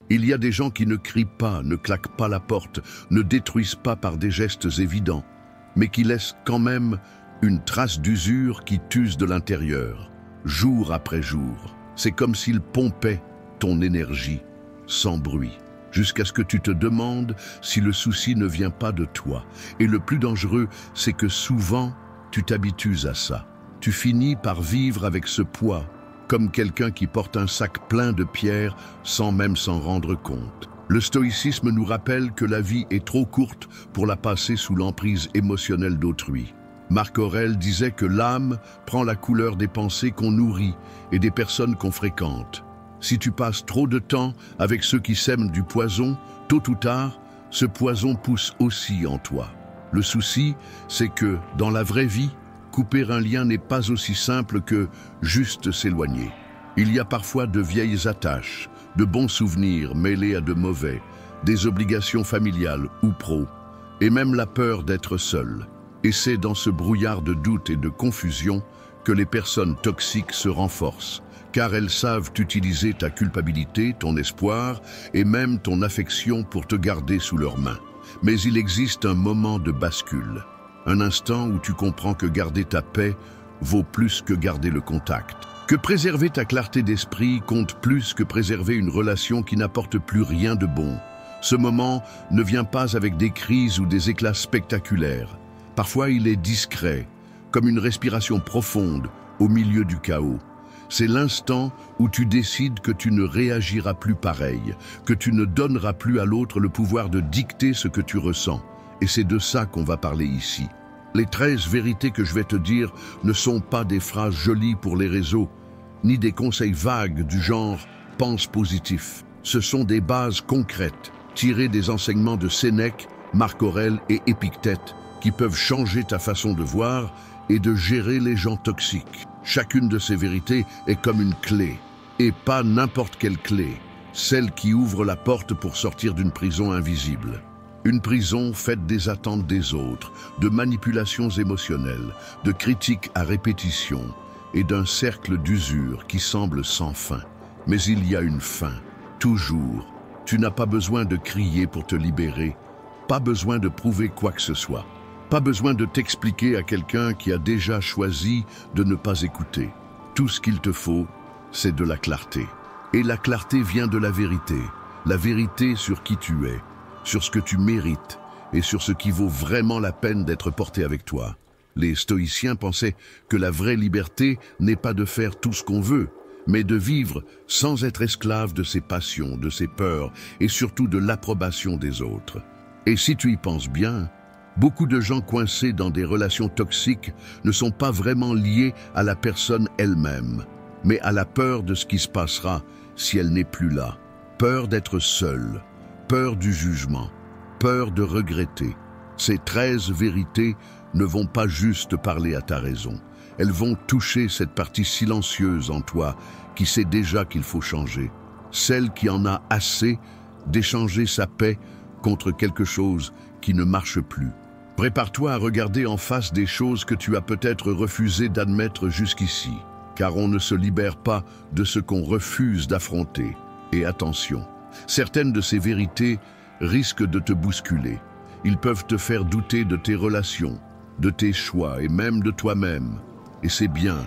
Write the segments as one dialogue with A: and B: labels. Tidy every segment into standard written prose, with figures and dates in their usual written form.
A: Il y a des gens qui ne crient pas, ne claquent pas la porte, ne détruisent pas par des gestes évidents, mais qui laissent quand même une trace d'usure qui t'use de l'intérieur, jour après jour. C'est comme s'ils pompaient ton énergie, sans bruit, jusqu'à ce que tu te demandes si le souci ne vient pas de toi. Et le plus dangereux, c'est que souvent, tu t'habitues à ça. Tu finis par vivre avec ce poids, comme quelqu'un qui porte un sac plein de pierres sans même s'en rendre compte. Le stoïcisme nous rappelle que la vie est trop courte pour la passer sous l'emprise émotionnelle d'autrui. Marc Aurèle disait que l'âme prend la couleur des pensées qu'on nourrit et des personnes qu'on fréquente. Si tu passes trop de temps avec ceux qui sèment du poison, tôt ou tard, ce poison pousse aussi en toi. Le souci, c'est que, dans la vraie vie, couper un lien n'est pas aussi simple que juste s'éloigner. Il y a parfois de vieilles attaches, de bons souvenirs mêlés à de mauvais, des obligations familiales ou pro, et même la peur d'être seul. Et c'est dans ce brouillard de doute et de confusion que les personnes toxiques se renforcent, car elles savent utiliser ta culpabilité, ton espoir et même ton affection pour te garder sous leurs mains. Mais il existe un moment de bascule. Un instant où tu comprends que garder ta paix vaut plus que garder le contact. Que préserver ta clarté d'esprit compte plus que préserver une relation qui n'apporte plus rien de bon. Ce moment ne vient pas avec des crises ou des éclats spectaculaires. Parfois il est discret, comme une respiration profonde au milieu du chaos. C'est l'instant où tu décides que tu ne réagiras plus pareil, que tu ne donneras plus à l'autre le pouvoir de dicter ce que tu ressens. Et c'est de ça qu'on va parler ici. Les 13 vérités que je vais te dire ne sont pas des phrases jolies pour les réseaux, ni des conseils vagues du genre « pense positif ». Ce sont des bases concrètes, tirées des enseignements de Sénèque, Marc Aurèle et Épictète, qui peuvent changer ta façon de voir et de gérer les gens toxiques. Chacune de ces vérités est comme une clé, et pas n'importe quelle clé, celle qui ouvre la porte pour sortir d'une prison invisible. Une prison faite des attentes des autres, de manipulations émotionnelles, de critiques à répétition et d'un cercle d'usure qui semble sans fin. Mais il y a une fin, toujours. Tu n'as pas besoin de crier pour te libérer, pas besoin de prouver quoi que ce soit, pas besoin de t'expliquer à quelqu'un qui a déjà choisi de ne pas écouter. Tout ce qu'il te faut, c'est de la clarté. Et la clarté vient de la vérité sur qui tu es, sur ce que tu mérites et sur ce qui vaut vraiment la peine d'être porté avec toi. Les stoïciens pensaient que la vraie liberté n'est pas de faire tout ce qu'on veut, mais de vivre sans être esclave de ses passions, de ses peurs et surtout de l'approbation des autres. Et si tu y penses bien, beaucoup de gens coincés dans des relations toxiques ne sont pas vraiment liés à la personne elle-même, mais à la peur de ce qui se passera si elle n'est plus là. Peur d'être seul, peur du jugement, peur de regretter. Ces 13 vérités ne vont pas juste parler à ta raison. Elles vont toucher cette partie silencieuse en toi qui sait déjà qu'il faut changer. Celle qui en a assez d'échanger sa paix contre quelque chose qui ne marche plus. Prépare-toi à regarder en face des choses que tu as peut-être refusé d'admettre jusqu'ici, car on ne se libère pas de ce qu'on refuse d'affronter. Et attention, certaines de ces vérités risquent de te bousculer. Ils peuvent te faire douter de tes relations, de tes choix et même de toi-même. Et c'est bien,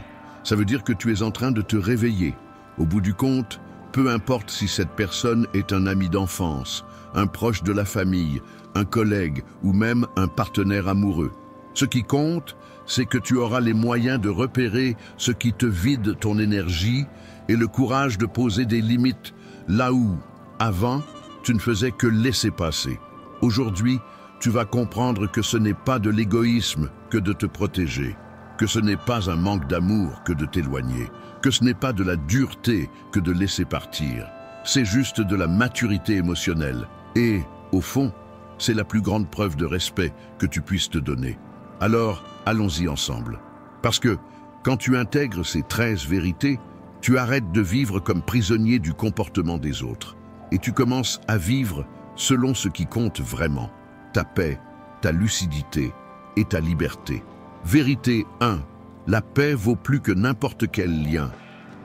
A: ça veut dire que tu es en train de te réveiller. Au bout du compte, peu importe si cette personne est un ami d'enfance, un proche de la famille, un collègue ou même un partenaire amoureux. Ce qui compte, c'est que tu auras les moyens de repérer ce qui te vide ton énergie et le courage de poser des limites là où, avant, tu ne faisais que laisser passer. Aujourd'hui, tu vas comprendre que ce n'est pas de l'égoïsme que de te protéger, que ce n'est pas un manque d'amour que de t'éloigner, que ce n'est pas de la dureté que de laisser partir. C'est juste de la maturité émotionnelle. Et, au fond, c'est la plus grande preuve de respect que tu puisses te donner. Alors, allons-y ensemble. Parce que, quand tu intègres ces 13 vérités, tu arrêtes de vivre comme prisonnier du comportement des autres. Et tu commences à vivre selon ce qui compte vraiment. Ta paix, ta lucidité et ta liberté. Vérité 1. La paix vaut plus que n'importe quel lien.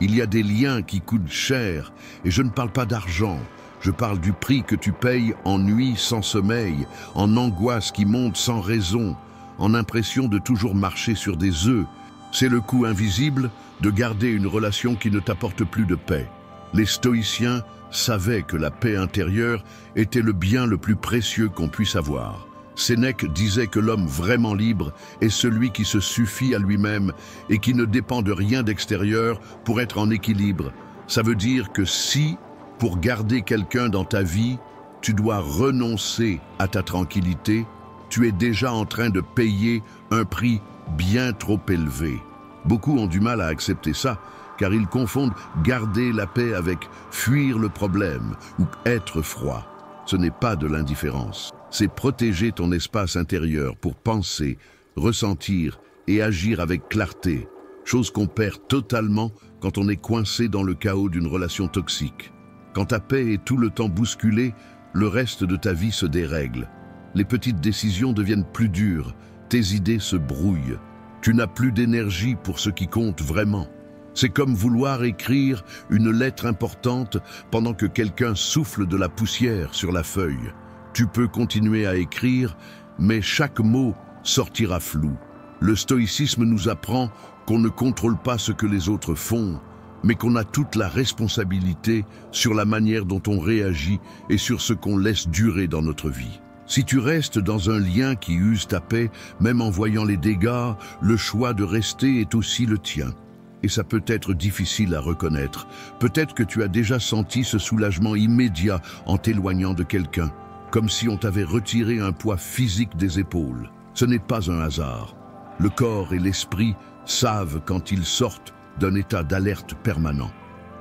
A: Il y a des liens qui coûtent cher, et je ne parle pas d'argent, Je parle du prix que tu payes en nuit sans sommeil, en angoisse qui monte sans raison, en impression de toujours marcher sur des œufs. C'est le coût invisible de garder une relation qui ne t'apporte plus de paix. Les stoïciens savaient que la paix intérieure était le bien le plus précieux qu'on puisse avoir. Sénèque disait que l'homme vraiment libre est celui qui se suffit à lui-même et qui ne dépend de rien d'extérieur pour être en équilibre. Ça veut dire que si, pour garder quelqu'un dans ta vie, tu dois renoncer à ta tranquillité, tu es déjà en train de payer un prix bien trop élevé. Beaucoup ont du mal à accepter ça, car ils confondent garder la paix avec fuir le problème ou être froid. Ce n'est pas de l'indifférence. C'est protéger ton espace intérieur pour penser, ressentir et agir avec clarté, chose qu'on perd totalement quand on est coincé dans le chaos d'une relation toxique. Quand ta paix est tout le temps bousculée, le reste de ta vie se dérègle. Les petites décisions deviennent plus dures, tes idées se brouillent. Tu n'as plus d'énergie pour ce qui compte vraiment. C'est comme vouloir écrire une lettre importante pendant que quelqu'un souffle de la poussière sur la feuille. Tu peux continuer à écrire, mais chaque mot sortira flou. Le stoïcisme nous apprend qu'on ne contrôle pas ce que les autres font, mais qu'on a toute la responsabilité sur la manière dont on réagit et sur ce qu'on laisse durer dans notre vie. Si tu restes dans un lien qui use ta paix, même en voyant les dégâts, le choix de rester est aussi le tien. Et ça peut être difficile à reconnaître. Peut-être que tu as déjà senti ce soulagement immédiat en t'éloignant de quelqu'un, comme si on t'avait retiré un poids physique des épaules. Ce n'est pas un hasard. Le corps et l'esprit savent quand ils sortent d'un état d'alerte permanent.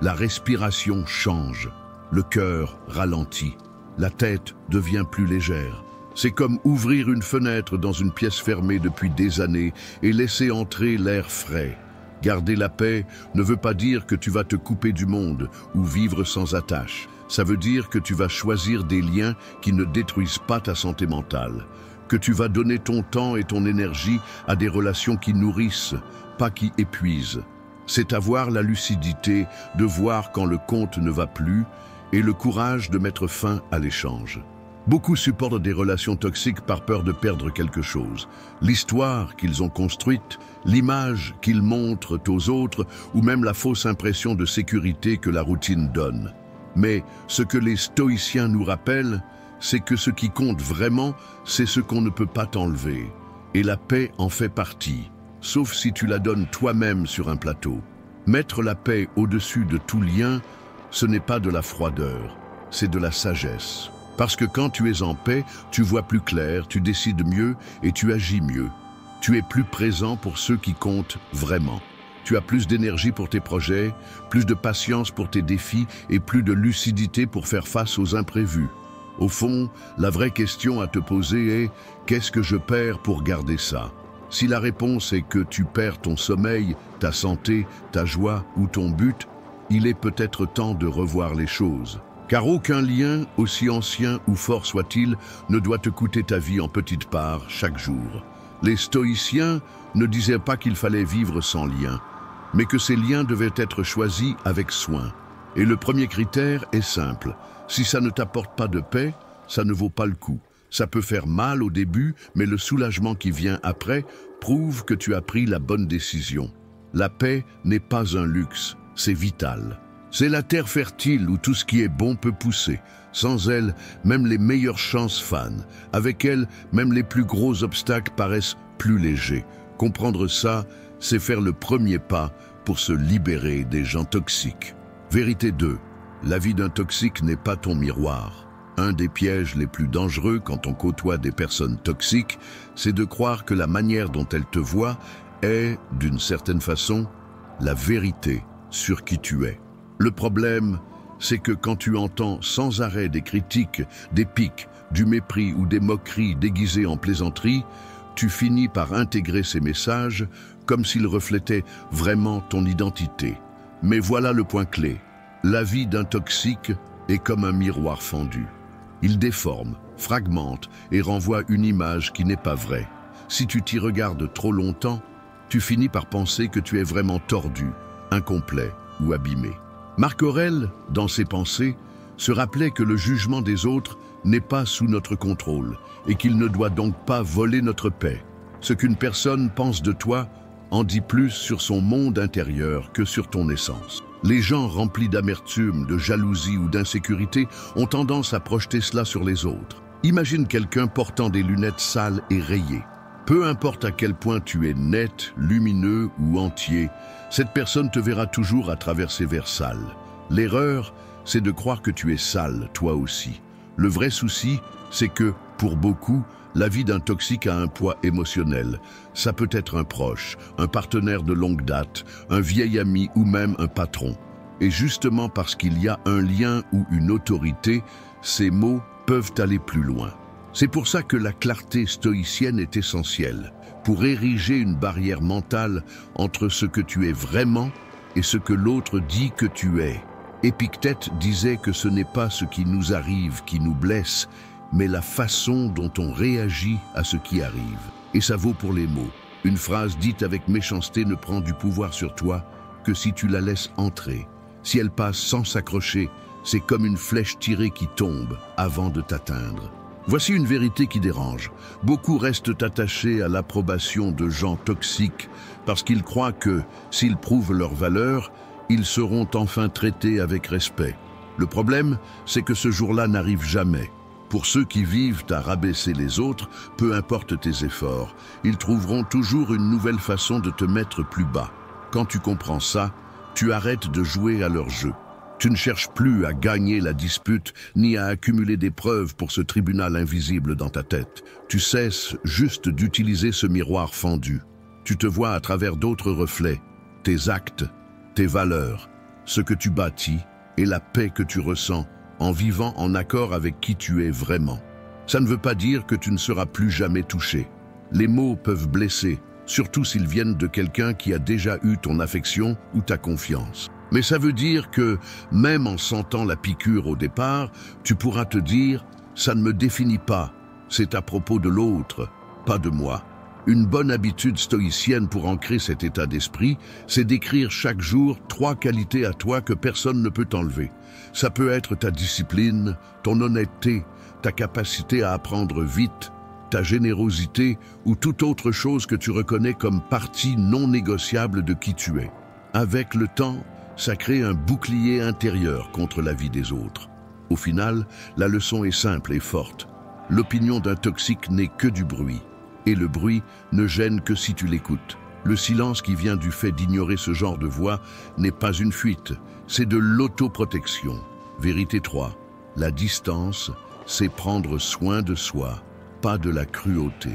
A: La respiration change, le cœur ralentit, la tête devient plus légère. C'est comme ouvrir une fenêtre dans une pièce fermée depuis des années et laisser entrer l'air frais. Garder la paix ne veut pas dire que tu vas te couper du monde ou vivre sans attache. Ça veut dire que tu vas choisir des liens qui ne détruisent pas ta santé mentale, que tu vas donner ton temps et ton énergie à des relations qui nourrissent, pas qui épuisent. C'est avoir la lucidité de voir quand le compte ne va plus et le courage de mettre fin à l'échange. Beaucoup supportent des relations toxiques par peur de perdre quelque chose. L'histoire qu'ils ont construite, l'image qu'ils montrent aux autres ou même la fausse impression de sécurité que la routine donne. Mais ce que les stoïciens nous rappellent, c'est que ce qui compte vraiment, c'est ce qu'on ne peut pas t'enlever. Et la paix en fait partie, sauf si tu la donnes toi-même sur un plateau. Mettre la paix au-dessus de tout lien, ce n'est pas de la froideur, c'est de la sagesse. Parce que quand tu es en paix, tu vois plus clair, tu décides mieux et tu agis mieux. Tu es plus présent pour ceux qui comptent vraiment. Tu as plus d'énergie pour tes projets, plus de patience pour tes défis et plus de lucidité pour faire face aux imprévus. Au fond, la vraie question à te poser est « Qu'est-ce que je perds pour garder ça ?» Si la réponse est que tu perds ton sommeil, ta santé, ta joie ou ton but, il est peut-être temps de revoir les choses. Car aucun lien, aussi ancien ou fort soit-il, ne doit te coûter ta vie en petites parts chaque jour. Les stoïciens ne disaient pas qu'il fallait vivre sans lien, mais que ces liens devaient être choisis avec soin. Et le premier critère est simple. Si ça ne t'apporte pas de paix, ça ne vaut pas le coup. Ça peut faire mal au début, mais le soulagement qui vient après prouve que tu as pris la bonne décision. La paix n'est pas un luxe, c'est vital. C'est la terre fertile où tout ce qui est bon peut pousser. Sans elle, même les meilleures chances fanent. Avec elle, même les plus gros obstacles paraissent plus légers. Comprendre ça, c'est faire le premier pas pour se libérer des gens toxiques. Vérité 2. La vie d'un toxique n'est pas ton miroir. Un des pièges les plus dangereux quand on côtoie des personnes toxiques, c'est de croire que la manière dont elles te voient est, d'une certaine façon, la vérité sur qui tu es. Le problème, c'est que quand tu entends sans arrêt des critiques, des piques, du mépris ou des moqueries déguisées en plaisanterie, tu finis par intégrer ces messages comme s'ils reflétaient vraiment ton identité. Mais voilà le point clé. La vie d'un toxique est comme un miroir fendu. Il déforme, fragmente et renvoie une image qui n'est pas vraie. Si tu t'y regardes trop longtemps, tu finis par penser que tu es vraiment tordu, incomplet ou abîmé. Marc Aurèle, dans ses pensées, Se rappeler que le jugement des autres n'est pas sous notre contrôle et qu'il ne doit donc pas voler notre paix. Ce qu'une personne pense de toi en dit plus sur son monde intérieur que sur ton essence. Les gens remplis d'amertume, de jalousie ou d'insécurité ont tendance à projeter cela sur les autres. Imagine quelqu'un portant des lunettes sales et rayées. Peu importe à quel point tu es net, lumineux ou entier, cette personne te verra toujours à travers ses verres sales. L'erreur, c'est de croire que tu es sale, toi aussi. Le vrai souci, c'est que, pour beaucoup, la vie d'un toxique a un poids émotionnel. Ça peut être un proche, un partenaire de longue date, un vieil ami ou même un patron. Et justement parce qu'il y a un lien ou une autorité, ces mots peuvent aller plus loin. C'est pour ça que la clarté stoïcienne est essentielle, pour ériger une barrière mentale entre ce que tu es vraiment et ce que l'autre dit que tu es. Épictète disait que ce n'est pas ce qui nous arrive qui nous blesse, mais la façon dont on réagit à ce qui arrive. Et ça vaut pour les mots. Une phrase dite avec méchanceté ne prend du pouvoir sur toi que si tu la laisses entrer. Si elle passe sans s'accrocher, c'est comme une flèche tirée qui tombe avant de t'atteindre. Voici une vérité qui dérange. Beaucoup restent attachés à l'approbation de gens toxiques parce qu'ils croient que, s'ils prouvent leur valeur, ils seront enfin traités avec respect. Le problème, c'est que ce jour-là n'arrive jamais. Pour ceux qui vivent à rabaisser les autres, peu importe tes efforts, ils trouveront toujours une nouvelle façon de te mettre plus bas. Quand tu comprends ça, tu arrêtes de jouer à leur jeu. Tu ne cherches plus à gagner la dispute, ni à accumuler des preuves pour ce tribunal invisible dans ta tête. Tu cesses juste d'utiliser ce miroir fendu. Tu te vois à travers d'autres reflets, tes actes, tes valeurs, ce que tu bâtis et la paix que tu ressens en vivant en accord avec qui tu es vraiment. Ça ne veut pas dire que tu ne seras plus jamais touché. Les mots peuvent blesser, surtout s'ils viennent de quelqu'un qui a déjà eu ton affection ou ta confiance. Mais ça veut dire que, même en sentant la piqûre au départ, tu pourras te dire « ça ne me définit pas, c'est à propos de l'autre, pas de moi ». Une bonne habitude stoïcienne pour ancrer cet état d'esprit, c'est d'écrire chaque jour 3 qualités à toi que personne ne peut t'enlever. Ça peut être ta discipline, ton honnêteté, ta capacité à apprendre vite, ta générosité ou toute autre chose que tu reconnais comme partie non négociable de qui tu es. Avec le temps, ça crée un bouclier intérieur contre la vie des autres. Au final, la leçon est simple et forte. L'opinion d'un toxique n'est que du bruit. Et le bruit ne gêne que si tu l'écoutes. Le silence qui vient du fait d'ignorer ce genre de voix n'est pas une fuite, c'est de l'autoprotection. Vérité 3. La distance, c'est prendre soin de soi, pas de la cruauté.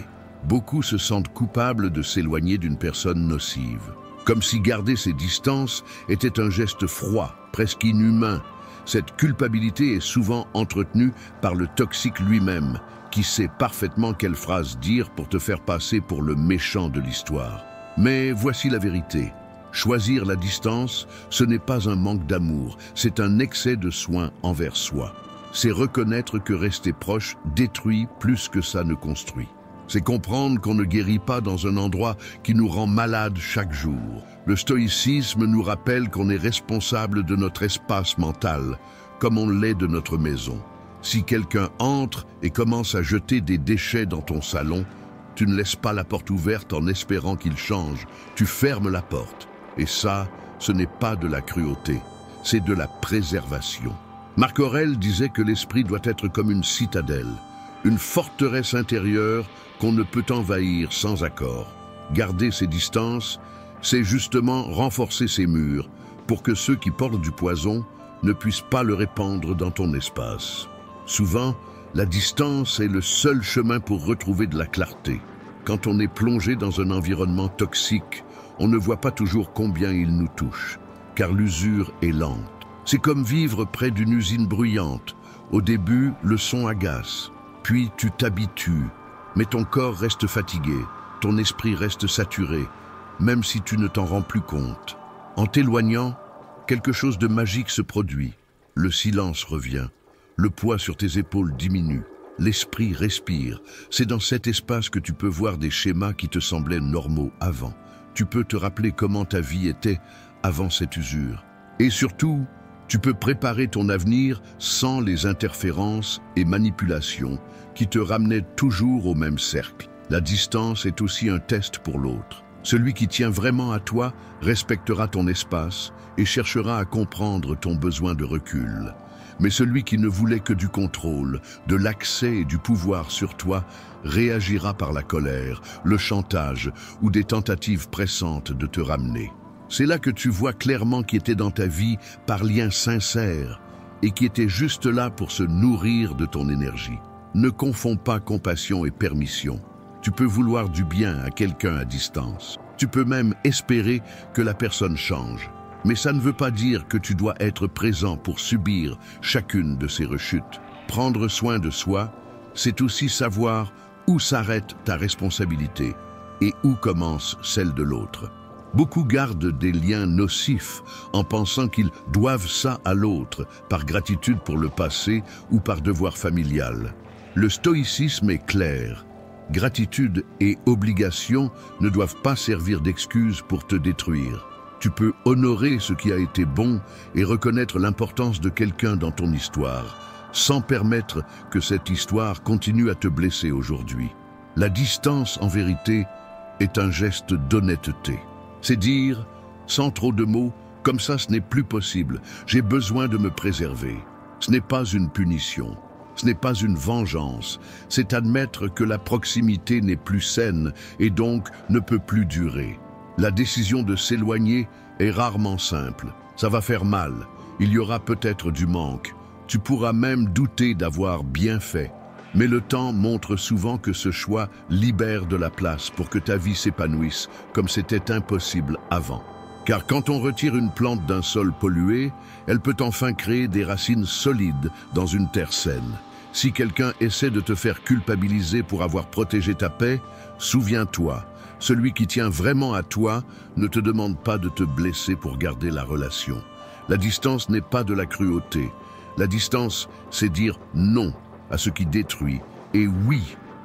A: Beaucoup se sentent coupables de s'éloigner d'une personne nocive. Comme si garder ses distances était un geste froid, presque inhumain. Cette culpabilité est souvent entretenue par le toxique lui-même, qui sait parfaitement quelle phrase dire pour te faire passer pour le méchant de l'histoire. Mais voici la vérité. Choisir la distance, ce n'est pas un manque d'amour, c'est un excès de soin envers soi. C'est reconnaître que rester proche détruit plus que ça ne construit. C'est comprendre qu'on ne guérit pas dans un endroit qui nous rend malades chaque jour. Le stoïcisme nous rappelle qu'on est responsable de notre espace mental, comme on l'est de notre maison. Si quelqu'un entre et commence à jeter des déchets dans ton salon, tu ne laisses pas la porte ouverte en espérant qu'il change. Tu fermes la porte. Et ça, ce n'est pas de la cruauté, c'est de la préservation. Marc Aurèle disait que l'esprit doit être comme une citadelle, une forteresse intérieure qu'on ne peut envahir sans accord. Garder ses distances, c'est justement renforcer ses murs pour que ceux qui portent du poison ne puissent pas le répandre dans ton espace. Souvent, la distance est le seul chemin pour retrouver de la clarté. Quand on est plongé dans un environnement toxique, on ne voit pas toujours combien il nous touche, car l'usure est lente. C'est comme vivre près d'une usine bruyante. Au début, le son agace, puis tu t'habitues, mais ton corps reste fatigué, ton esprit reste saturé, même si tu ne t'en rends plus compte. En t'éloignant, quelque chose de magique se produit. Le silence revient. Le poids sur tes épaules diminue, l'esprit respire. C'est dans cet espace que tu peux voir des schémas qui te semblaient normaux avant. Tu peux te rappeler comment ta vie était avant cette usure. Et surtout, Tu peux préparer ton avenir sans les interférences et manipulations qui te ramenaient toujours au même cercle. La distance est aussi un test pour l'autre. Celui qui tient vraiment à toi respectera ton espace et cherchera à comprendre ton besoin de recul. Mais celui qui ne voulait que du contrôle, de l'accès et du pouvoir sur toi réagira par la colère, le chantage ou des tentatives pressantes de te ramener. C'est là que tu vois clairement qui était dans ta vie par lien sincère et qui était juste là pour se nourrir de ton énergie. Ne confonds pas compassion et permission. Tu peux vouloir du bien à quelqu'un à distance. Tu peux même espérer que la personne change. Mais ça ne veut pas dire que tu dois être présent pour subir chacune de ces rechutes. Prendre soin de soi, c'est aussi savoir où s'arrête ta responsabilité et où commence celle de l'autre. Beaucoup gardent des liens nocifs en pensant qu'ils doivent ça à l'autre, par gratitude pour le passé ou par devoir familial. Le stoïcisme est clair. Gratitude et obligation ne doivent pas servir d'excuse pour te détruire. Tu peux honorer ce qui a été bon et reconnaître l'importance de quelqu'un dans ton histoire, sans permettre que cette histoire continue à te blesser aujourd'hui. La distance, en vérité, est un geste d'honnêteté. C'est dire, sans trop de mots, comme ça ce n'est plus possible, j'ai besoin de me préserver. Ce n'est pas une punition, ce n'est pas une vengeance, c'est admettre que la proximité n'est plus saine et donc ne peut plus durer. La décision de s'éloigner est rarement simple, ça va faire mal, il y aura peut-être du manque, tu pourras même douter d'avoir bien fait. Mais le temps montre souvent que ce choix libère de la place pour que ta vie s'épanouisse comme c'était impossible avant. Car quand on retire une plante d'un sol pollué, elle peut enfin créer des racines solides dans une terre saine. Si quelqu'un essaie de te faire culpabiliser pour avoir protégé ta paix, souviens-toi, celui qui tient vraiment à toi ne te demande pas de te blesser pour garder la relation. La distance n'est pas de la cruauté. La distance, c'est dire non à ce qui détruit et oui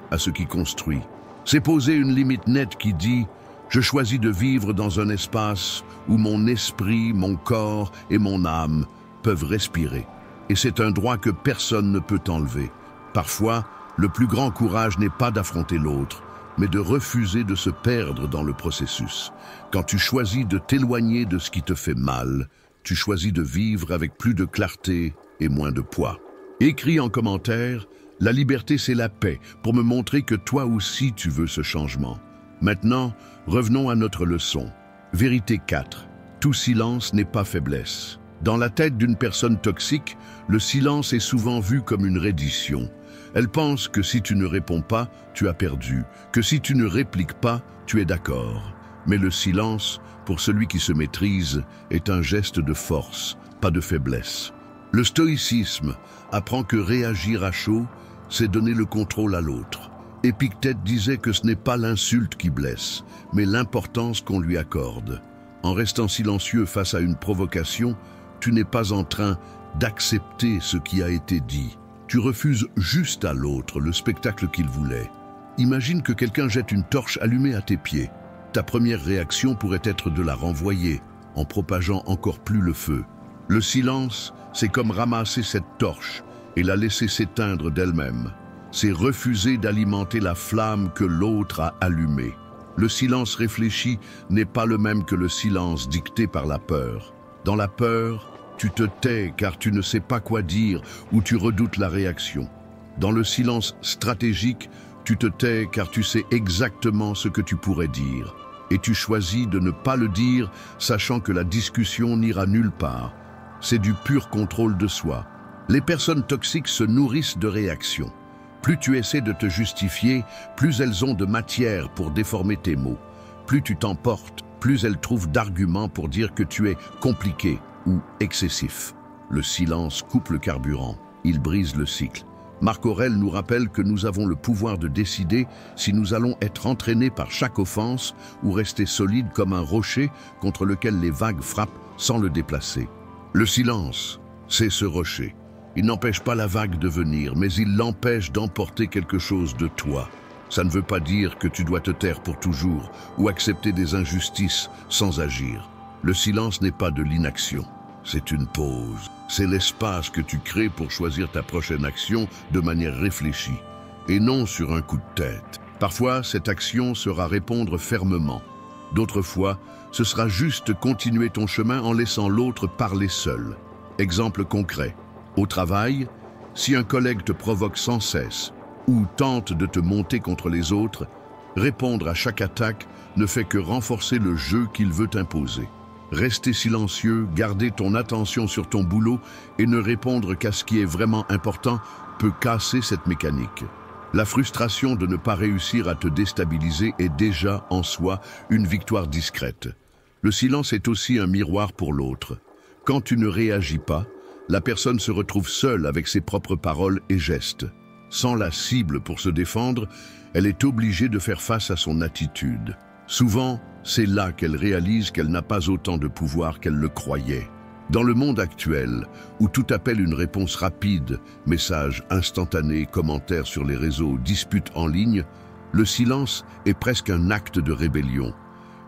A: à ce qui construit. C'est poser une limite nette qui dit « Je choisis de vivre dans un espace où mon esprit, mon corps et mon âme peuvent respirer. » Et c'est un droit que personne ne peut enlever. Parfois, le plus grand courage n'est pas d'affronter l'autre, mais de refuser de se perdre dans le processus. Quand tu choisis de t'éloigner de ce qui te fait mal, tu choisis de vivre avec plus de clarté et moins de poids. Écris en commentaire « La liberté, c'est la paix » pour me montrer que toi aussi tu veux ce changement. Maintenant, revenons à notre leçon. Vérité 4. Tout silence n'est pas faiblesse. Dans la tête d'une personne toxique, le silence est souvent vu comme une reddition. Elle pense que si tu ne réponds pas, tu as perdu, que si tu ne répliques pas, tu es d'accord. Mais le silence, pour celui qui se maîtrise, est un geste de force, pas de faiblesse. Le stoïcisme apprend que réagir à chaud, c'est donner le contrôle à l'autre. Épictète disait que ce n'est pas l'insulte qui blesse, mais l'importance qu'on lui accorde. En restant silencieux face à une provocation, tu n'es pas en train d'accepter ce qui a été dit. Tu refuses juste à l'autre le spectacle qu'il voulait. Imagine que quelqu'un jette une torche allumée à tes pieds. Ta première réaction pourrait être de la renvoyer, en propageant encore plus le feu. Le silence, c'est comme ramasser cette torche et la laisser s'éteindre d'elle-même. C'est refuser d'alimenter la flamme que l'autre a allumée. Le silence réfléchi n'est pas le même que le silence dicté par la peur. Dans la peur, tu te tais car tu ne sais pas quoi dire ou tu redoutes la réaction. Dans le silence stratégique, tu te tais car tu sais exactement ce que tu pourrais dire. Et tu choisis de ne pas le dire, sachant que la discussion n'ira nulle part. C'est du pur contrôle de soi. Les personnes toxiques se nourrissent de réactions. Plus tu essaies de te justifier, plus elles ont de matière pour déformer tes mots. Plus tu t'emportes, plus elles trouvent d'arguments pour dire que tu es compliqué ou excessif. Le silence coupe le carburant, il brise le cycle. Marc Aurèle nous rappelle que nous avons le pouvoir de décider si nous allons être entraînés par chaque offense ou rester solides comme un rocher contre lequel les vagues frappent sans le déplacer. Le silence, c'est ce rocher. Il n'empêche pas la vague de venir, mais il l'empêche d'emporter quelque chose de toi. Ça ne veut pas dire que tu dois te taire pour toujours ou accepter des injustices sans agir. Le silence n'est pas de l'inaction. c'est une pause. C'est l'espace que tu crées pour choisir ta prochaine action de manière réfléchie, et non sur un coup de tête. Parfois, cette action sera répondre fermement. D'autres fois, ce sera juste continuer ton chemin en laissant l'autre parler seul. Exemple concret. Au travail, si un collègue te provoque sans cesse ou tente de te monter contre les autres, répondre à chaque attaque ne fait que renforcer le jeu qu'il veut imposer. Rester silencieux, garder ton attention sur ton boulot et ne répondre qu'à ce qui est vraiment important peut casser cette mécanique. La frustration de ne pas réussir à te déstabiliser est déjà en soi une victoire discrète. Le silence est aussi un miroir pour l'autre. Quand tu ne réagis pas, la personne se retrouve seule avec ses propres paroles et gestes. Sans la cible pour se défendre, elle est obligée de faire face à son attitude. Souvent, c'est là qu'elle réalise qu'elle n'a pas autant de pouvoir qu'elle le croyait. Dans le monde actuel, où tout appelle une réponse rapide, messages instantanés, commentaires sur les réseaux, disputes en ligne, le silence est presque un acte de rébellion.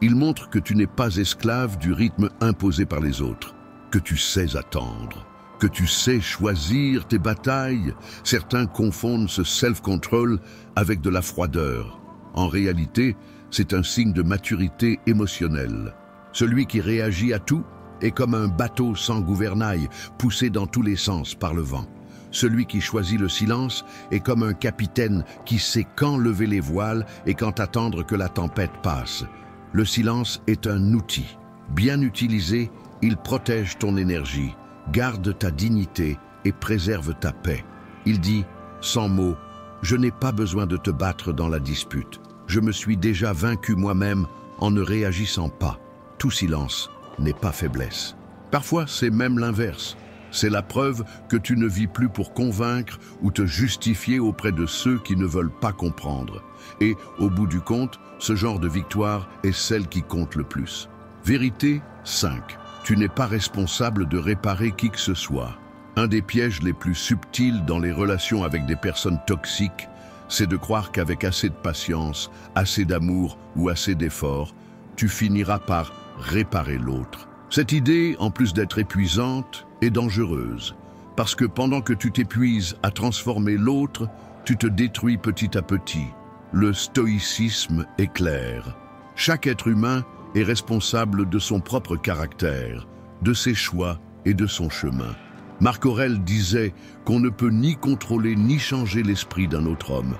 A: Il montre que tu n'es pas esclave du rythme imposé par les autres, que tu sais attendre, que tu sais choisir tes batailles. Certains confondent ce self-control avec de la froideur. En réalité, c'est un signe de maturité émotionnelle. Celui qui réagit à tout est comme un bateau sans gouvernail, poussé dans tous les sens par le vent. Celui qui choisit le silence est comme un capitaine qui sait quand lever les voiles et quand attendre que la tempête passe. Le silence est un outil. Bien utilisé, il protège ton énergie, garde ta dignité et préserve ta paix. Il dit, sans mots, « Je n'ai pas besoin de te battre dans la dispute. Je me suis déjà vaincu moi-même en ne réagissant pas. Tout silence n'est pas faiblesse. » Parfois, c'est même l'inverse. C'est la preuve que tu ne vis plus pour convaincre ou te justifier auprès de ceux qui ne veulent pas comprendre. Et, au bout du compte, ce genre de victoire est celle qui compte le plus. Vérité 5. Tu n'es pas responsable de réparer qui que ce soit. Un des pièges les plus subtils dans les relations avec des personnes toxiques, c'est de croire qu'avec assez de patience, assez d'amour ou assez d'efforts, tu finiras par réparer l'autre. Cette idée, en plus d'être épuisante, est dangereuse, parce que pendant que tu t'épuises à transformer l'autre, tu te détruis petit à petit. Le stoïcisme est clair. Chaque être humain est responsable de son propre caractère, de ses choix et de son chemin. Marc Aurèle disait qu'on ne peut ni contrôler ni changer l'esprit d'un autre homme,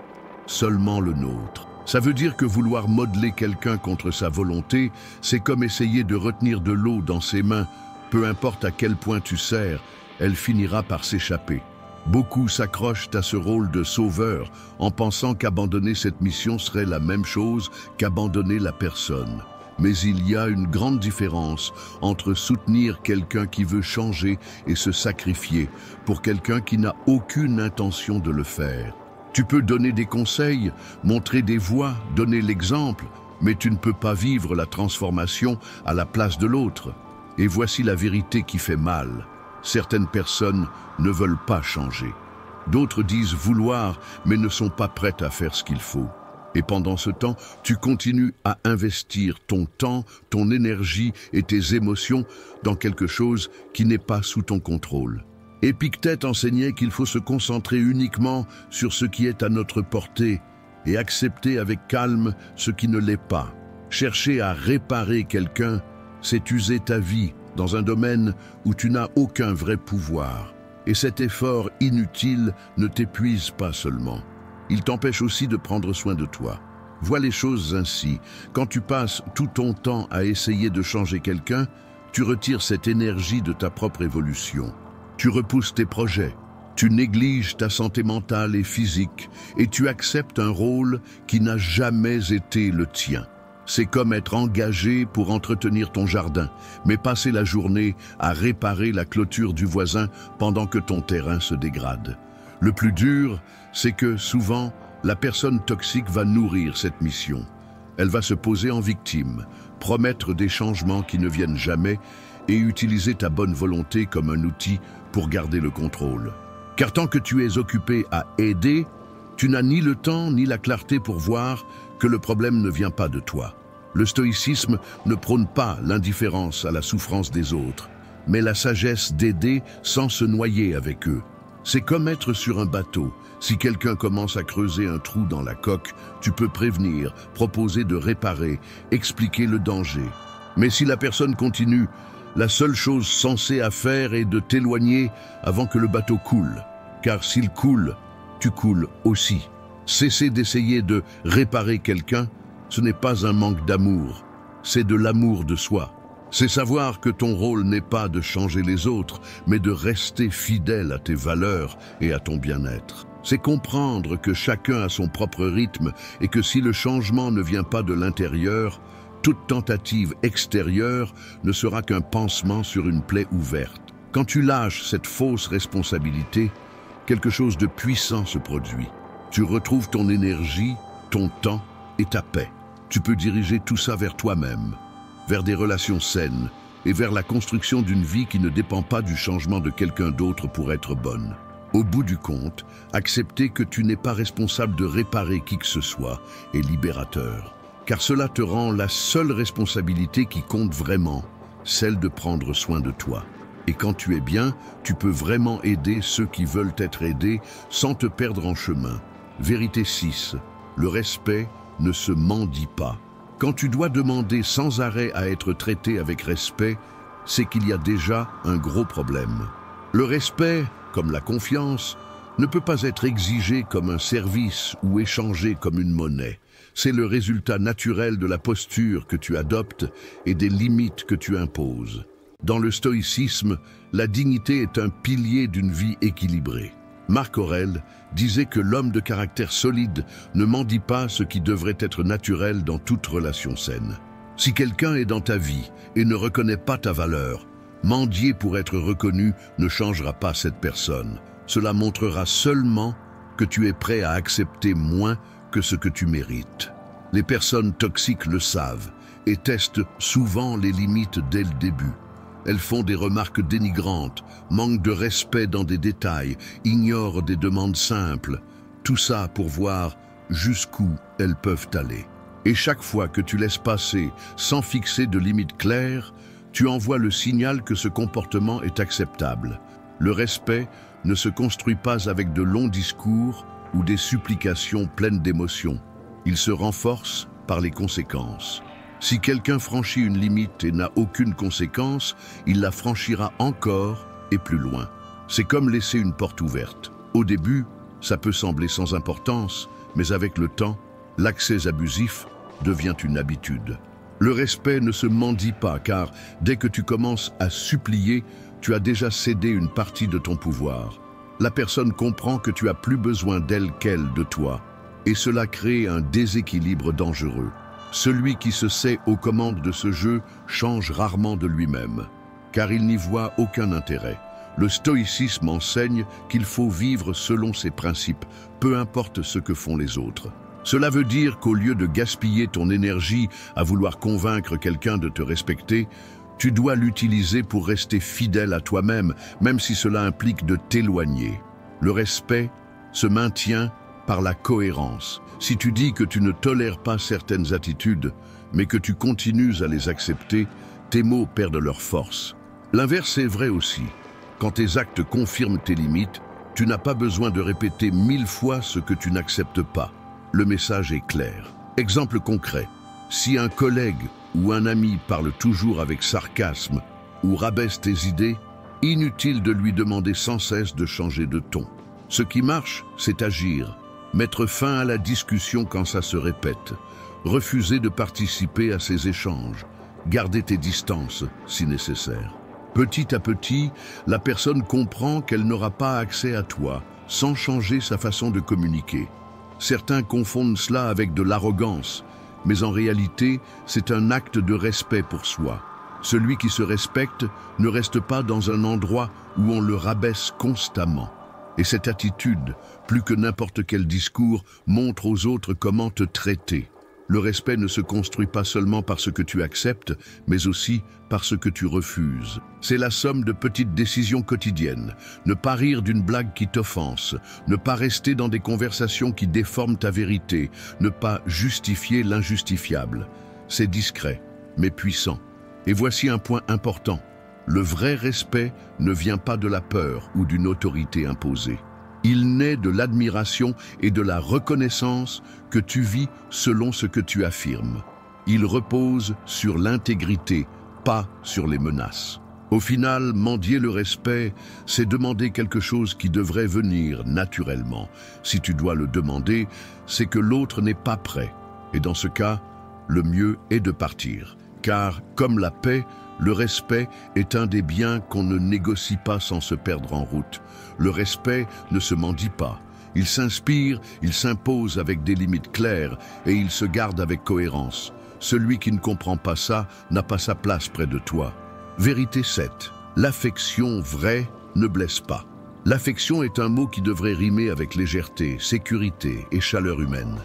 A: seulement le nôtre. Ça veut dire que vouloir modeler quelqu'un contre sa volonté, c'est comme essayer de retenir de l'eau dans ses mains. Peu importe à quel point tu serres, elle finira par s'échapper. Beaucoup s'accrochent à ce rôle de sauveur en pensant qu'abandonner cette mission serait la même chose qu'abandonner la personne. Mais il y a une grande différence entre soutenir quelqu'un qui veut changer et se sacrifier pour quelqu'un qui n'a aucune intention de le faire. Tu peux donner des conseils, montrer des voies, donner l'exemple, mais tu ne peux pas vivre la transformation à la place de l'autre. Et voici la vérité qui fait mal. Certaines personnes ne veulent pas changer. D'autres disent vouloir, mais ne sont pas prêtes à faire ce qu'il faut. Et pendant ce temps, tu continues à investir ton temps, ton énergie et tes émotions dans quelque chose qui n'est pas sous ton contrôle. Épictète enseignait qu'il faut se concentrer uniquement sur ce qui est à notre portée et accepter avec calme ce qui ne l'est pas. Chercher à réparer quelqu'un, c'est user ta vie dans un domaine où tu n'as aucun vrai pouvoir. Et cet effort inutile ne t'épuise pas seulement. Il t'empêche aussi de prendre soin de toi. Vois les choses ainsi. Quand tu passes tout ton temps à essayer de changer quelqu'un, tu retires cette énergie de ta propre évolution. Tu repousses tes projets, tu négliges ta santé mentale et physique et tu acceptes un rôle qui n'a jamais été le tien. C'est comme être engagé pour entretenir ton jardin, mais passer la journée à réparer la clôture du voisin pendant que ton terrain se dégrade. Le plus dur, c'est que souvent, la personne toxique va nourrir cette mission. Elle va se poser en victime, promettre des changements qui ne viennent jamais et utiliser ta bonne volonté comme un outil pour garder le contrôle. Car tant que tu es occupé à aider, tu n'as ni le temps ni la clarté pour voir que le problème ne vient pas de toi. Le stoïcisme ne prône pas l'indifférence à la souffrance des autres, mais la sagesse d'aider sans se noyer avec eux. C'est comme être sur un bateau. Si quelqu'un commence à creuser un trou dans la coque, tu peux prévenir, proposer de réparer, expliquer le danger. Mais si la personne continue, la seule chose sensée à faire est de t'éloigner avant que le bateau coule. Car s'il coule, tu coules aussi. Cesser d'essayer de réparer quelqu'un, ce n'est pas un manque d'amour, c'est de l'amour de soi. C'est savoir que ton rôle n'est pas de changer les autres, mais de rester fidèle à tes valeurs et à ton bien-être. C'est comprendre que chacun a son propre rythme et que si le changement ne vient pas de l'intérieur, toute tentative extérieure ne sera qu'un pansement sur une plaie ouverte. Quand tu lâches cette fausse responsabilité, quelque chose de puissant se produit. Tu retrouves ton énergie, ton temps et ta paix. Tu peux diriger tout ça vers toi-même, vers des relations saines et vers la construction d'une vie qui ne dépend pas du changement de quelqu'un d'autre pour être bonne. Au bout du compte, accepter que tu n'es pas responsable de réparer qui que ce soit est libérateur, car cela te rend la seule responsabilité qui compte vraiment, celle de prendre soin de toi. Et quand tu es bien, tu peux vraiment aider ceux qui veulent être aidés sans te perdre en chemin. Vérité 6. Le respect ne se mendie pas. Quand tu dois demander sans arrêt à être traité avec respect, c'est qu'il y a déjà un gros problème. Le respect, comme la confiance, ne peut pas être exigé comme un service ou échangé comme une monnaie. C'est le résultat naturel de la posture que tu adoptes et des limites que tu imposes. Dans le stoïcisme, la dignité est un pilier d'une vie équilibrée. Marc Aurèle disait que l'homme de caractère solide ne mendie pas ce qui devrait être naturel dans toute relation saine. Si quelqu'un est dans ta vie et ne reconnaît pas ta valeur, mendier pour être reconnu ne changera pas cette personne. Cela montrera seulement que tu es prêt à accepter moins que ce que tu mérites. Les personnes toxiques le savent et testent souvent les limites dès le début. Elles font des remarques dénigrantes, manquent de respect dans des détails, ignorent des demandes simples. Tout ça pour voir jusqu'où elles peuvent aller. Et chaque fois que tu laisses passer sans fixer de limites claires, tu envoies le signal que ce comportement est acceptable. Le respect ne se construit pas avec de longs discours ou des supplications pleines d'émotions. Il se renforce par les conséquences. Si quelqu'un franchit une limite et n'a aucune conséquence, il la franchira encore et plus loin. C'est comme laisser une porte ouverte. Au début, ça peut sembler sans importance, mais avec le temps, l'accès abusif devient une habitude. Le respect ne se mendie pas, car dès que tu commences à supplier, tu as déjà cédé une partie de ton pouvoir. La personne comprend que tu as plus besoin d'elle qu'elle de toi, et cela crée un déséquilibre dangereux. Celui qui se sait aux commandes de ce jeu change rarement de lui-même, car il n'y voit aucun intérêt. Le stoïcisme enseigne qu'il faut vivre selon ses principes, peu importe ce que font les autres. Cela veut dire qu'au lieu de gaspiller ton énergie à vouloir convaincre quelqu'un de te respecter, tu dois l'utiliser pour rester fidèle à toi-même, même si cela implique de t'éloigner. Le respect se maintient par la cohérence. Si tu dis que tu ne tolères pas certaines attitudes, mais que tu continues à les accepter, tes mots perdent leur force. L'inverse est vrai aussi. Quand tes actes confirment tes limites, tu n'as pas besoin de répéter 1000 fois ce que tu n'acceptes pas. Le message est clair. Exemple concret. Si un collègue ou un ami parle toujours avec sarcasme ou rabaisse tes idées, inutile de lui demander sans cesse de changer de ton. Ce qui marche, c'est agir. Mettre fin à la discussion quand ça se répète. Refuser de participer à ces échanges. Garder tes distances si nécessaire. Petit à petit, la personne comprend qu'elle n'aura pas accès à toi sans changer sa façon de communiquer. Certains confondent cela avec de l'arrogance, mais en réalité, c'est un acte de respect pour soi. Celui qui se respecte ne reste pas dans un endroit où on le rabaisse constamment. Et cette attitude, plus que n'importe quel discours, montre aux autres comment te traiter. Le respect ne se construit pas seulement par ce que tu acceptes, mais aussi par ce que tu refuses. C'est la somme de petites décisions quotidiennes. Ne pas rire d'une blague qui t'offense, ne pas rester dans des conversations qui déforment ta vérité, ne pas justifier l'injustifiable. C'est discret, mais puissant. Et voici un point important. Le vrai respect ne vient pas de la peur ou d'une autorité imposée. Il naît de l'admiration et de la reconnaissance que tu vis selon ce que tu affirmes. Il repose sur l'intégrité, pas sur les menaces. Au final, mendier le respect, c'est demander quelque chose qui devrait venir naturellement. Si tu dois le demander, c'est que l'autre n'est pas prêt. Et dans ce cas, le mieux est de partir. Car, comme la paix, le respect est un des biens qu'on ne négocie pas sans se perdre en route. Le respect ne se mendie pas. Il s'inspire, il s'impose avec des limites claires et il se garde avec cohérence. Celui qui ne comprend pas ça n'a pas sa place près de toi. Vérité 7. L'affection vraie ne blesse pas. L'affection est un mot qui devrait rimer avec légèreté, sécurité et chaleur humaine.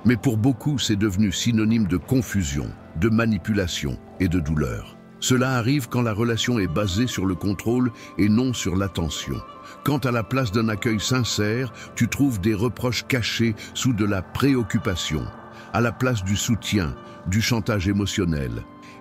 A: Mais pour beaucoup, c'est devenu synonyme de confusion, de manipulation et de douleur. Cela arrive quand la relation est basée sur le contrôle et non sur l'attention. Quand à la place d'un accueil sincère, tu trouves des reproches cachés sous de la préoccupation. À la place du soutien, du chantage émotionnel.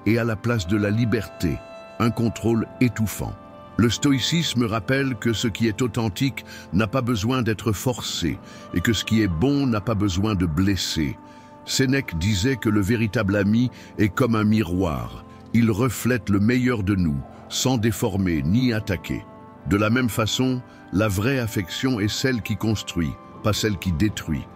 A: Et à la place de la liberté, un contrôle étouffant. Le stoïcisme rappelle que ce qui est authentique n'a pas besoin d'être forcé et que ce qui est bon n'a pas besoin de blesser. Sénèque disait que le véritable ami est comme un miroir. Il reflète le meilleur de nous, sans déformer ni attaquer. De la même façon, la vraie affection est celle qui construit, pas celle qui détruit.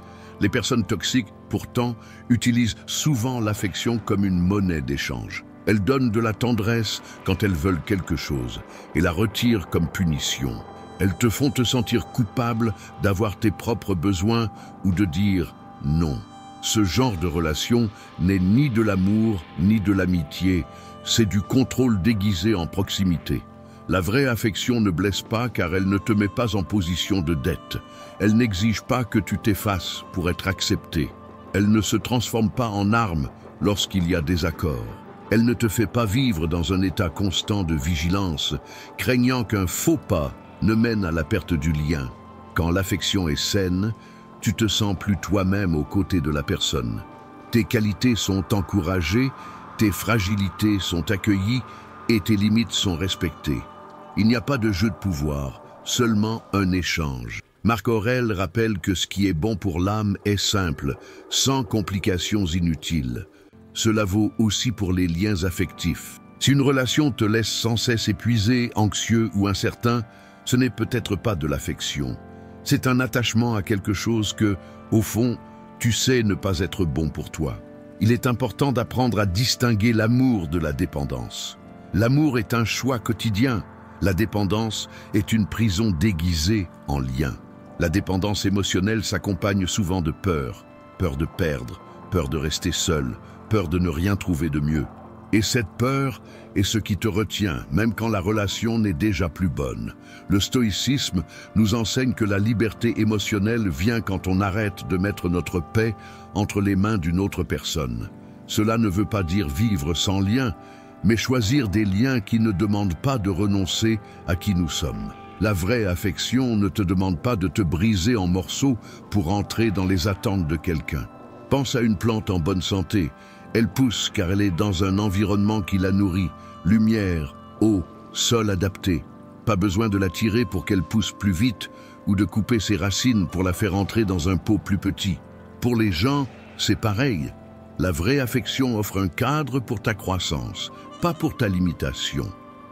A: Les personnes toxiques, pourtant, utilisent souvent l'affection comme une monnaie d'échange. Elles donnent de la tendresse quand elles veulent quelque chose et la retirent comme punition. Elles te font te sentir coupable d'avoir tes propres besoins ou de dire non. Ce genre de relation n'est ni de l'amour ni de l'amitié, c'est du contrôle déguisé en proximité. La vraie affection ne blesse pas car elle ne te met pas en position de dette. Elle n'exige pas que tu t'effaces pour être accepté. Elle ne se transforme pas en arme lorsqu'il y a désaccord. Elle ne te fait pas vivre dans un état constant de vigilance, craignant qu'un faux pas ne mène à la perte du lien. Quand l'affection est saine, tu te sens plus toi-même aux côtés de la personne. Tes qualités sont encouragées, tes fragilités sont accueillies et tes limites sont respectées. Il n'y a pas de jeu de pouvoir, seulement un échange. Marc Aurèle rappelle que ce qui est bon pour l'âme est simple, sans complications inutiles. Cela vaut aussi pour les liens affectifs. Si une relation te laisse sans cesse épuisé, anxieux ou incertain, ce n'est peut-être pas de l'affection. C'est un attachement à quelque chose que, au fond, tu sais ne pas être bon pour toi. Il est important d'apprendre à distinguer l'amour de la dépendance. L'amour est un choix quotidien. La dépendance est une prison déguisée en lien. La dépendance émotionnelle s'accompagne souvent de peur. Peur de perdre, peur de rester seul, peur de ne rien trouver de mieux. Et cette peur est ce qui te retient, même quand la relation n'est déjà plus bonne. Le stoïcisme nous enseigne que la liberté émotionnelle vient quand on arrête de mettre notre paix entre les mains d'une autre personne. Cela ne veut pas dire vivre sans lien, mais choisir des liens qui ne demandent pas de renoncer à qui nous sommes. La vraie affection ne te demande pas de te briser en morceaux pour entrer dans les attentes de quelqu'un. Pense à une plante en bonne santé. Elle pousse car elle est dans un environnement qui la nourrit. Lumière, eau, sol adapté. Pas besoin de la tirer pour qu'elle pousse plus vite ou de couper ses racines pour la faire entrer dans un pot plus petit. Pour les gens, c'est pareil. La vraie affection offre un cadre pour ta croissance, pas pour ta limitation.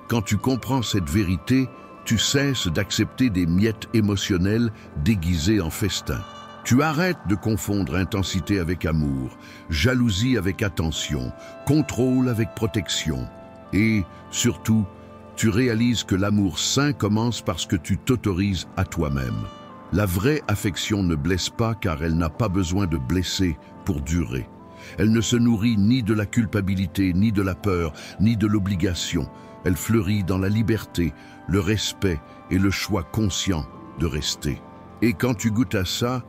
A: Quand tu comprends cette vérité, tu cesses d'accepter des miettes émotionnelles déguisées en festin. Tu arrêtes de confondre intensité avec amour, jalousie avec attention, contrôle avec protection. Et, surtout, tu réalises que l'amour sain commence parce que tu t'autorises à toi-même. La vraie affection ne blesse pas car elle n'a pas besoin de blesser pour durer. Elle ne se nourrit ni de la culpabilité, ni de la peur, ni de l'obligation. Elle fleurit dans la liberté, le respect et le choix conscient de rester. Et quand tu goûtes à ça,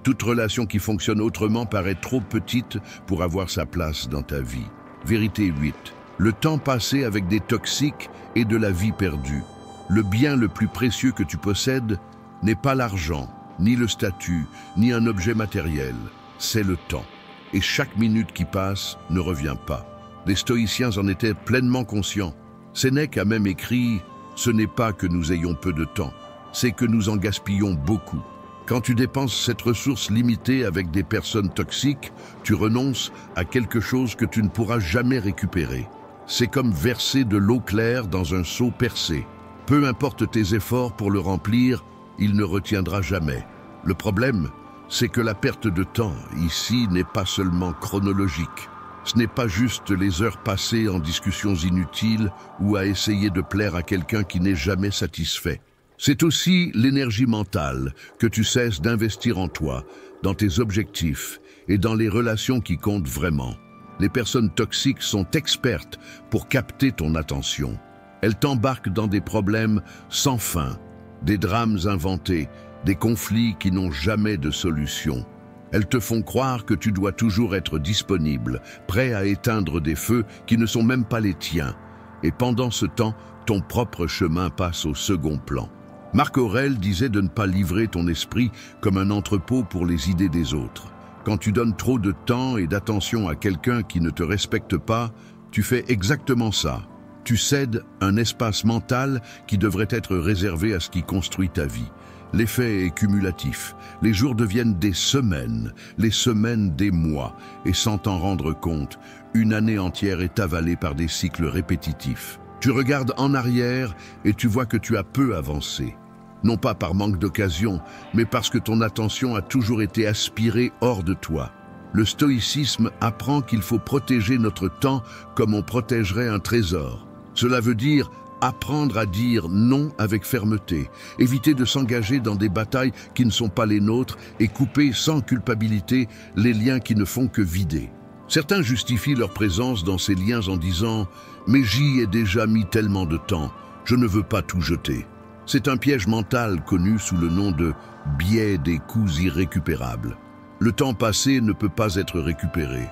A: toute relation qui fonctionne autrement paraît trop petite pour avoir sa place dans ta vie. Vérité 8. Le temps passé avec des toxiques est de la vie perdue. Le bien le plus précieux que tu possèdes n'est pas l'argent, ni le statut, ni un objet matériel. C'est le temps. Et chaque minute qui passe ne revient pas. Les stoïciens en étaient pleinement conscients. Sénèque a même écrit « Ce n'est pas que nous ayons peu de temps, c'est que nous en gaspillons beaucoup ». Quand tu dépenses cette ressource limitée avec des personnes toxiques, tu renonces à quelque chose que tu ne pourras jamais récupérer. C'est comme verser de l'eau claire dans un seau percé. Peu importe tes efforts pour le remplir, il ne retiendra jamais. Le problème, c'est que la perte de temps, ici, n'est pas seulement chronologique. Ce n'est pas juste les heures passées en discussions inutiles ou à essayer de plaire à quelqu'un qui n'est jamais satisfait. C'est aussi l'énergie mentale que tu cesses d'investir en toi, dans tes objectifs et dans les relations qui comptent vraiment. Les personnes toxiques sont expertes pour capter ton attention. Elles t'embarquent dans des problèmes sans fin, des drames inventés, des conflits qui n'ont jamais de solution. Elles te font croire que tu dois toujours être disponible, prêt à éteindre des feux qui ne sont même pas les tiens. Et pendant ce temps, ton propre chemin passe au second plan. Marc Aurèle disait de ne pas livrer ton esprit comme un entrepôt pour les idées des autres. Quand tu donnes trop de temps et d'attention à quelqu'un qui ne te respecte pas, tu fais exactement ça. Tu cèdes un espace mental qui devrait être réservé à ce qui construit ta vie. L'effet est cumulatif. Les jours deviennent des semaines, les semaines des mois, et sans t'en rendre compte, une année entière est avalée par des cycles répétitifs. Tu regardes en arrière et tu vois que tu as peu avancé. Non pas par manque d'occasion, mais parce que ton attention a toujours été aspirée hors de toi. Le stoïcisme apprend qu'il faut protéger notre temps comme on protégerait un trésor. Cela veut dire apprendre à dire non avec fermeté, éviter de s'engager dans des batailles qui ne sont pas les nôtres et couper sans culpabilité les liens qui ne font que vider. Certains justifient leur présence dans ces liens en disant « Mais j'y ai déjà mis tellement de temps, je ne veux pas tout jeter ». C'est un piège mental connu sous le nom de « biais des coûts irrécupérables ». Le temps passé ne peut pas être récupéré,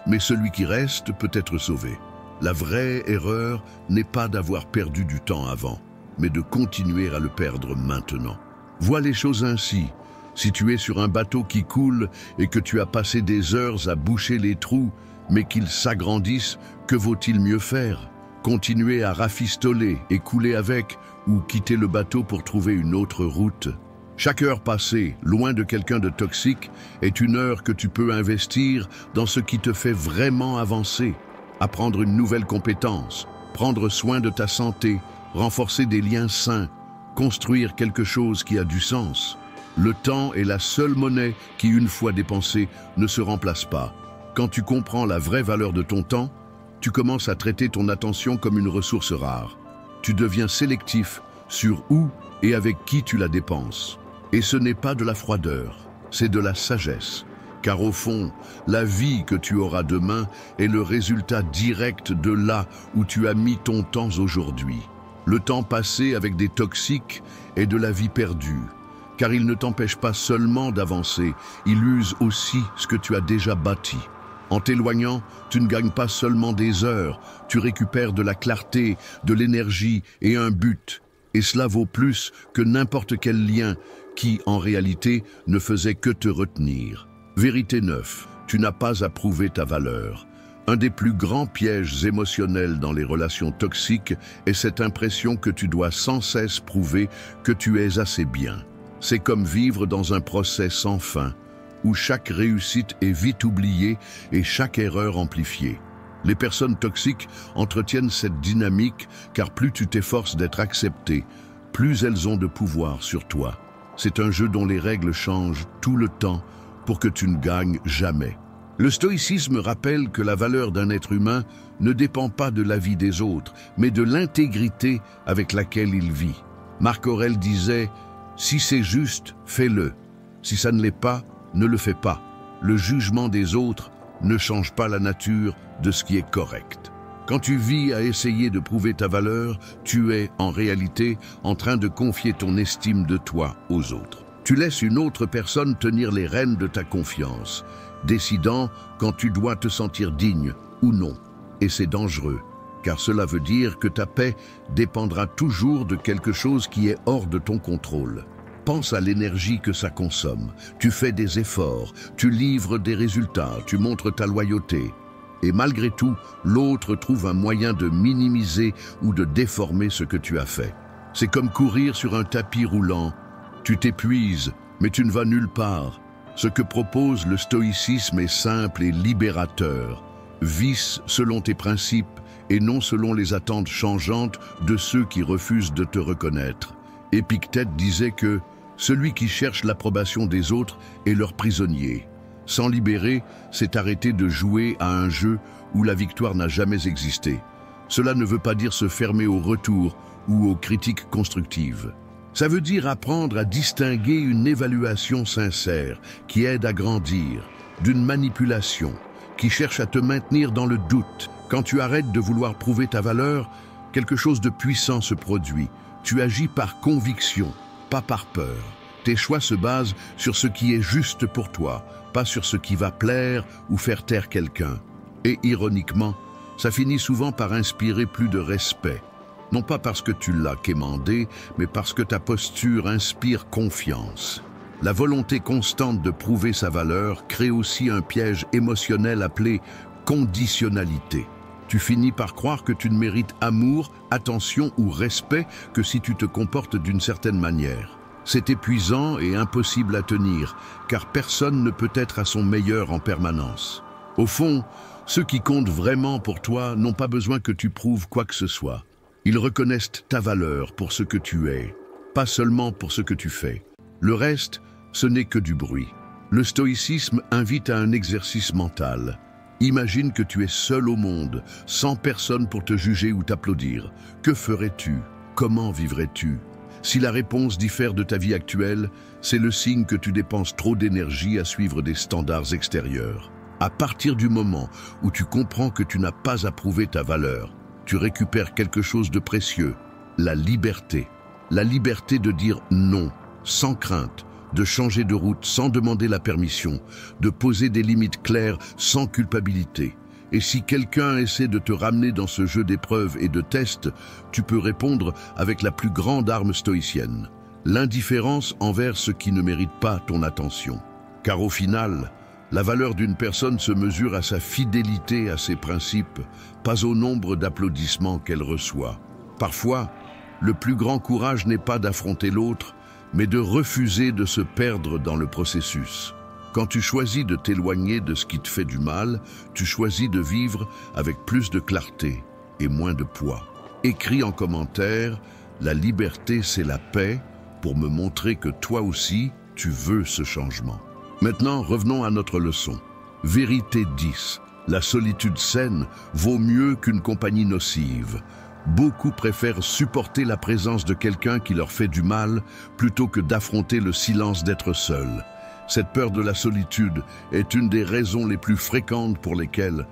A: mais celui qui reste peut être sauvé. La vraie erreur n'est pas d'avoir perdu du temps avant, mais de continuer à le perdre maintenant. Vois les choses ainsi. Si tu es sur un bateau qui coule et que tu as passé des heures à boucher les trous, mais qu'ils s'agrandissent, que vaut-il mieux faire? Continuer à rafistoler et couler avec, ou quitter le bateau pour trouver une autre route? Chaque heure passée, loin de quelqu'un de toxique, est une heure que tu peux investir dans ce qui te fait vraiment avancer. Apprendre une nouvelle compétence, prendre soin de ta santé, renforcer des liens sains, construire quelque chose qui a du sens. Le temps est la seule monnaie qui, une fois dépensée, ne se remplace pas. Quand tu comprends la vraie valeur de ton temps, tu commences à traiter ton attention comme une ressource rare. Tu deviens sélectif sur où et avec qui tu la dépenses. Et ce n'est pas de la froideur, c'est de la sagesse. Car au fond, la vie que tu auras demain est le résultat direct de là où tu as mis ton temps aujourd'hui. Le temps passé avec des toxiques est de la vie perdue, car il ne t'empêche pas seulement d'avancer, il use aussi ce que tu as déjà bâti. En t'éloignant, tu ne gagnes pas seulement des heures, tu récupères de la clarté, de l'énergie et un but. Et cela vaut plus que n'importe quel lien qui, en réalité, ne faisait que te retenir. Vérité 9, tu n'as pas à prouver ta valeur. Un des plus grands pièges émotionnels dans les relations toxiques est cette impression que tu dois sans cesse prouver que tu es assez bien. C'est comme vivre dans un procès sans fin, où chaque réussite est vite oubliée et chaque erreur amplifiée. Les personnes toxiques entretiennent cette dynamique car plus tu t'efforces d'être accepté, plus elles ont de pouvoir sur toi. C'est un jeu dont les règles changent tout le temps pour que tu ne gagnes jamais. Le stoïcisme rappelle que la valeur d'un être humain ne dépend pas de la vie des autres, mais de l'intégrité avec laquelle il vit. Marc Aurèle disait « Si c'est juste, fais-le. Si ça ne l'est pas, ne le fais pas. Le jugement des autres ne change pas la nature de ce qui est correct. » Quand tu vis à essayer de prouver ta valeur, tu es, en réalité, en train de confier ton estime de toi aux autres. Tu laisses une autre personne tenir les rênes de ta confiance, décidant quand tu dois te sentir digne ou non. Et c'est dangereux, car cela veut dire que ta paix dépendra toujours de quelque chose qui est hors de ton contrôle. Pense à l'énergie que ça consomme. Tu fais des efforts, tu livres des résultats, tu montres ta loyauté. Et malgré tout, l'autre trouve un moyen de minimiser ou de déformer ce que tu as fait. C'est comme courir sur un tapis roulant. Tu t'épuises, mais tu ne vas nulle part. Ce que propose le stoïcisme est simple et libérateur. Vis selon tes principes et non selon les attentes changeantes de ceux qui refusent de te reconnaître. Épictète disait que celui qui cherche l'approbation des autres est leur prisonnier. S'en libérer, c'est arrêter de jouer à un jeu où la victoire n'a jamais existé. Cela ne veut pas dire se fermer au retour ou aux critiques constructives. Ça veut dire apprendre à distinguer une évaluation sincère qui aide à grandir, d'une manipulation qui cherche à te maintenir dans le doute. Quand tu arrêtes de vouloir prouver ta valeur, quelque chose de puissant se produit. Tu agis par conviction, pas par peur. Tes choix se basent sur ce qui est juste pour toi, pas sur ce qui va plaire ou faire taire quelqu'un. Et ironiquement, ça finit souvent par inspirer plus de respect. Non pas parce que tu l'as quémandé, mais parce que ta posture inspire confiance. La volonté constante de prouver sa valeur crée aussi un piège émotionnel appelé conditionnalité. Tu finis par croire que tu ne mérites amour, attention ou respect que si tu te comportes d'une certaine manière. C'est épuisant et impossible à tenir, car personne ne peut être à son meilleur en permanence. Au fond, ceux qui comptent vraiment pour toi n'ont pas besoin que tu prouves quoi que ce soit. Ils reconnaissent ta valeur pour ce que tu es, pas seulement pour ce que tu fais. Le reste, ce n'est que du bruit. Le stoïcisme invite à un exercice mental. Imagine que tu es seul au monde, sans personne pour te juger ou t'applaudir. Que ferais-tu? Comment vivrais-tu? Si la réponse diffère de ta vie actuelle, c'est le signe que tu dépenses trop d'énergie à suivre des standards extérieurs. À partir du moment où tu comprends que tu n'as pas à prouver ta valeur, tu récupères quelque chose de précieux, la liberté. La liberté de dire non, sans crainte, de changer de route sans demander la permission, de poser des limites claires sans culpabilité. Et si quelqu'un essaie de te ramener dans ce jeu d'épreuves et de tests, tu peux répondre avec la plus grande arme stoïcienne, l'indifférence envers ce qui ne mérite pas ton attention. Car au final, la valeur d'une personne se mesure à sa fidélité à ses principes, pas au nombre d'applaudissements qu'elle reçoit. Parfois, le plus grand courage n'est pas d'affronter l'autre, mais de refuser de se perdre dans le processus. Quand tu choisis de t'éloigner de ce qui te fait du mal, tu choisis de vivre avec plus de clarté et moins de poids. Écris en commentaire « La liberté, c'est la paix » pour me montrer que toi aussi, tu veux ce changement. Maintenant, revenons à notre leçon. Vérité 10. La solitude saine vaut mieux qu'une compagnie nocive. Beaucoup préfèrent supporter la présence de quelqu'un qui leur fait du mal plutôt que d'affronter le silence d'être seul. Cette peur de la solitude est une des raisons les plus fréquentes pour lesquelles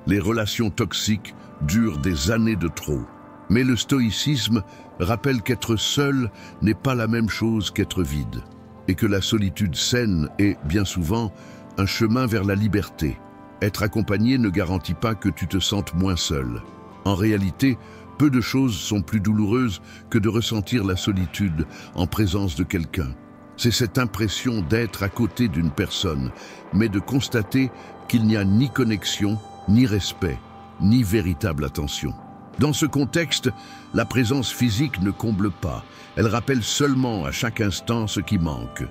A: les relations toxiques durent des années de trop. Mais le stoïcisme rappelle qu'être seul n'est pas la même chose qu'être vide, et que la solitude saine est, bien souvent, un chemin vers la liberté. Être accompagné ne garantit pas que tu te sentes moins seul. En réalité, peu de choses sont plus douloureuses que de ressentir la solitude en présence de quelqu'un. C'est cette impression d'être à côté d'une personne, mais de constater qu'il n'y a ni connexion, ni respect, ni véritable attention. Dans ce contexte, la présence physique ne comble pas, elle rappelle seulement à chaque instant ce qui manque.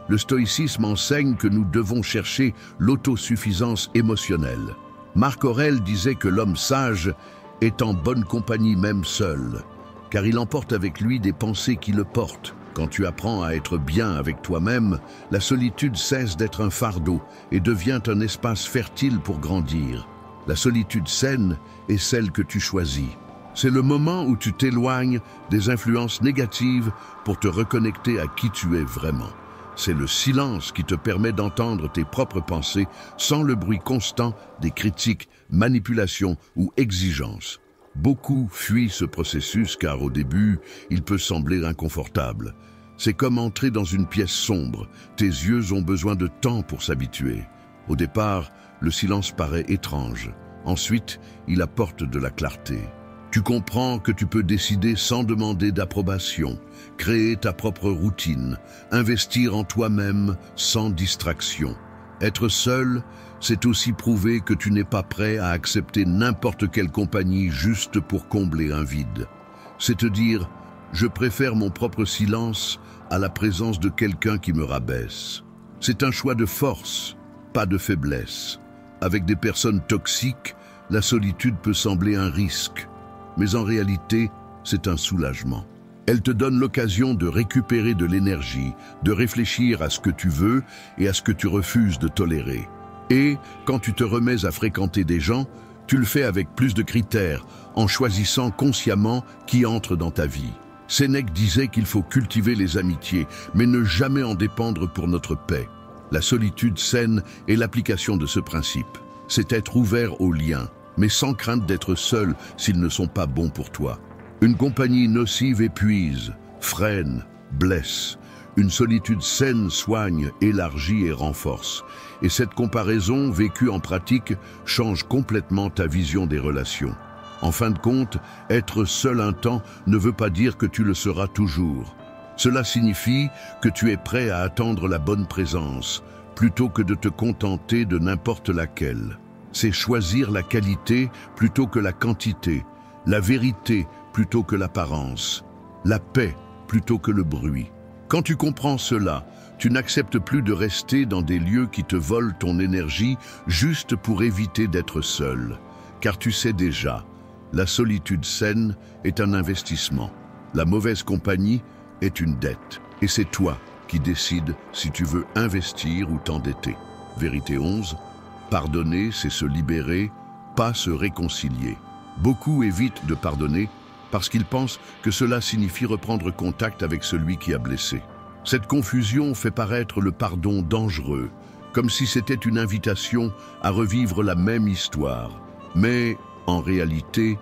A: Le stoïcisme enseigne que nous devons chercher l'autosuffisance émotionnelle. Marc Aurèle disait que l'homme sage est en bonne compagnie même seul, car il emporte avec lui des pensées qui le portent. Quand tu apprends à être bien avec toi-même, la solitude cesse d'être un fardeau et devient un espace fertile pour grandir. La solitude saine est celle que tu choisis. C'est le moment où tu t'éloignes des influences négatives pour te reconnecter à qui tu es vraiment. C'est le silence qui te permet d'entendre tes propres pensées sans le bruit constant des critiques, manipulations ou exigences. Beaucoup fuient ce processus car au début, il peut sembler inconfortable. C'est comme entrer dans une pièce sombre. Tes yeux ont besoin de temps pour s'habituer. Au départ, le silence paraît étrange. Ensuite, il apporte de la clarté. Tu comprends que tu peux décider sans demander d'approbation, créer ta propre routine, investir en toi-même sans distraction. Être seul, c'est aussi prouver que tu n'es pas prêt à accepter n'importe quelle compagnie juste pour combler un vide. C'est te dire, je préfère mon propre silence à la présence de quelqu'un qui me rabaisse. C'est un choix de force, pas de faiblesse. Avec des personnes toxiques, la solitude peut sembler un risque, mais en réalité, c'est un soulagement. Elle te donne l'occasion de récupérer de l'énergie, de réfléchir à ce que tu veux et à ce que tu refuses de tolérer. Et, quand tu te remets à fréquenter des gens, tu le fais avec plus de critères, en choisissant consciemment qui entre dans ta vie. Sénèque disait qu'il faut cultiver les amitiés, mais ne jamais en dépendre pour notre paix. La solitude saine est l'application de ce principe. C'est être ouvert aux liens, mais sans crainte d'être seul s'ils ne sont pas bons pour toi. Une compagnie nocive épuise, freine, blesse. Une solitude saine soigne, élargit et renforce. Et cette comparaison, vécue en pratique, change complètement ta vision des relations. En fin de compte, être seul un temps ne veut pas dire que tu le seras toujours. Cela signifie que tu es prêt à attendre la bonne présence, plutôt que de te contenter de n'importe laquelle. C'est choisir la qualité plutôt que la quantité, la vérité plutôt que l'apparence, la paix plutôt que le bruit. Quand tu comprends cela, tu n'acceptes plus de rester dans des lieux qui te volent ton énergie juste pour éviter d'être seul. Car tu sais déjà, la solitude saine est un investissement. La mauvaise compagnie est une dette. Et c'est toi qui décides si tu veux investir ou t'endetter. Vérité 11, pardonner, c'est se libérer, pas se réconcilier. Beaucoup évitent de pardonner parce qu'ils pensent que cela signifie reprendre contact avec celui qui a blessé. Cette confusion fait paraître le pardon dangereux, comme si c'était une invitation à revivre la même histoire. Mais, en réalité,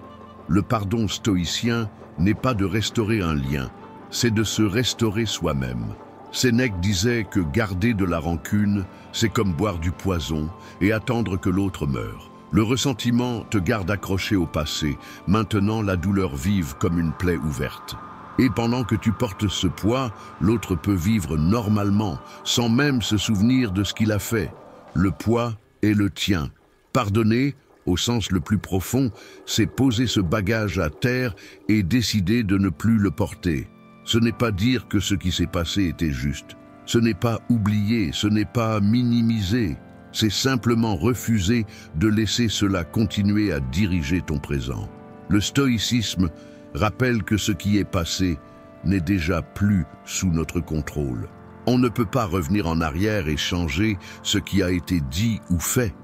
A: le pardon stoïcien n'est pas de restaurer un lien, c'est de se restaurer soi-même. Sénèque disait que garder de la rancune, c'est comme boire du poison et attendre que l'autre meure. Le ressentiment te garde accroché au passé, maintenant la douleur vive comme une plaie ouverte. Et pendant que tu portes ce poids, l'autre peut vivre normalement, sans même se souvenir de ce qu'il a fait. Le poids est le tien. Pardonner, au sens le plus profond, c'est poser ce bagage à terre et décider de ne plus le porter. Ce n'est pas dire que ce qui s'est passé était juste. Ce n'est pas oublier, ce n'est pas minimiser. C'est simplement refuser de laisser cela continuer à diriger ton présent. Le stoïcisme rappelle que ce qui est passé n'est déjà plus sous notre contrôle. On ne peut pas revenir en arrière et changer ce qui a été dit ou fait.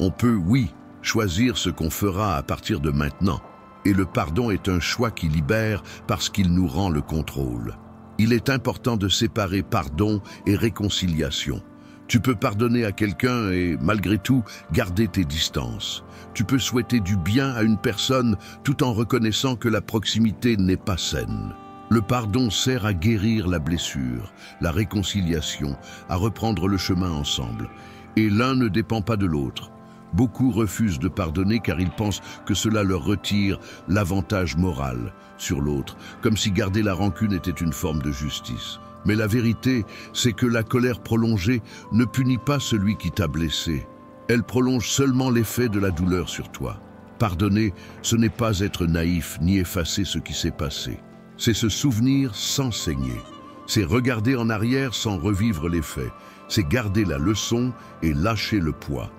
A: On peut, oui, choisir ce qu'on fera à partir de maintenant. Et le pardon est un choix qui libère parce qu'il nous rend le contrôle. Il est important de séparer pardon et réconciliation. Tu peux pardonner à quelqu'un et, malgré tout, garder tes distances. Tu peux souhaiter du bien à une personne tout en reconnaissant que la proximité n'est pas saine. Le pardon sert à guérir la blessure, la réconciliation, à reprendre le chemin ensemble. Et l'un ne dépend pas de l'autre. Beaucoup refusent de pardonner car ils pensent que cela leur retire l'avantage moral sur l'autre, comme si garder la rancune était une forme de justice. Mais la vérité, c'est que la colère prolongée ne punit pas celui qui t'a blessé. Elle prolonge seulement l'effet de la douleur sur toi. Pardonner, ce n'est pas être naïf ni effacer ce qui s'est passé. C'est se souvenir sans saigner. C'est regarder en arrière sans revivre les faits. C'est garder la leçon et lâcher le poids.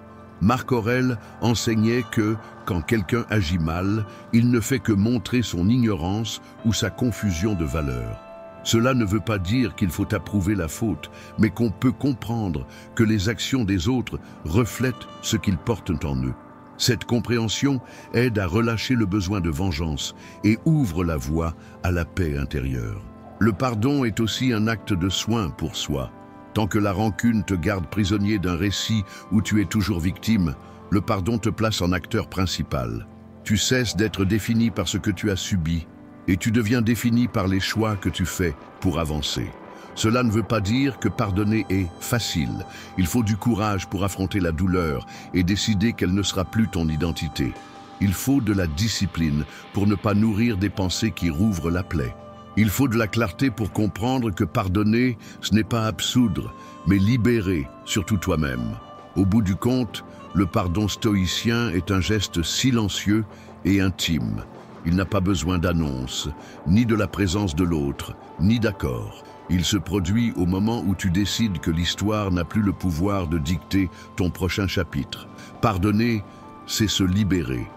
A: Marc Aurèle enseignait que, quand quelqu'un agit mal, il ne fait que montrer son ignorance ou sa confusion de valeurs. Cela ne veut pas dire qu'il faut approuver la faute, mais qu'on peut comprendre que les actions des autres reflètent ce qu'ils portent en eux. Cette compréhension aide à relâcher le besoin de vengeance et ouvre la voie à la paix intérieure. Le pardon est aussi un acte de soin pour soi. Tant que la rancune te garde prisonnier d'un récit où tu es toujours victime, le pardon te place en acteur principal. Tu cesses d'être défini par ce que tu as subi et tu deviens défini par les choix que tu fais pour avancer. Cela ne veut pas dire que pardonner est facile. Il faut du courage pour affronter la douleur et décider qu'elle ne sera plus ton identité. Il faut de la discipline pour ne pas nourrir des pensées qui rouvrent la plaie. Il faut de la clarté pour comprendre que pardonner, ce n'est pas absoudre, mais libérer, surtout toi-même. Au bout du compte, le pardon stoïcien est un geste silencieux et intime. Il n'a pas besoin d'annonce, ni de la présence de l'autre, ni d'accord. Il se produit au moment où tu décides que l'histoire n'a plus le pouvoir de dicter ton prochain chapitre. Pardonner, c'est se libérer.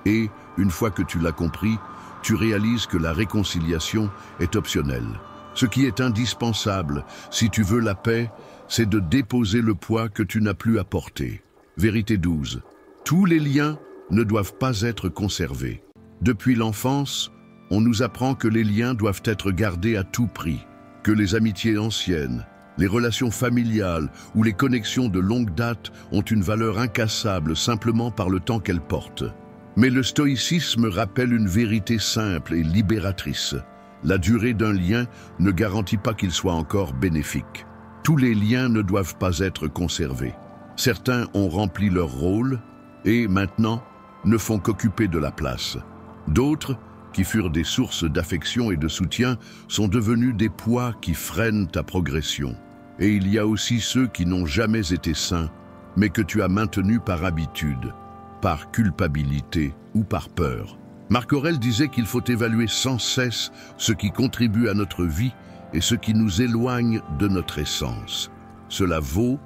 A: Et, une fois que tu l'as compris, tu réalises que la réconciliation est optionnelle. Ce qui est indispensable, si tu veux la paix, c'est de déposer le poids que tu n'as plus à porter. Vérité 12. Tous les liens ne doivent pas être conservés. Depuis l'enfance, on nous apprend que les liens doivent être gardés à tout prix, que les amitiés anciennes, les relations familiales ou les connexions de longue date ont une valeur incassable simplement par le temps qu'elles portent. Mais le stoïcisme rappelle une vérité simple et libératrice. La durée d'un lien ne garantit pas qu'il soit encore bénéfique. Tous les liens ne doivent pas être conservés. Certains ont rempli leur rôle et, maintenant, ne font qu'occuper de la place. D'autres, qui furent des sources d'affection et de soutien, sont devenus des poids qui freinent ta progression. Et il y a aussi ceux qui n'ont jamais été sains, mais que tu as maintenus par habitude, par culpabilité ou par peur. Marc Aurèle disait qu'il faut évaluer sans cesse ce qui contribue à notre vie et ce qui nous éloigne de notre essence. Cela vaut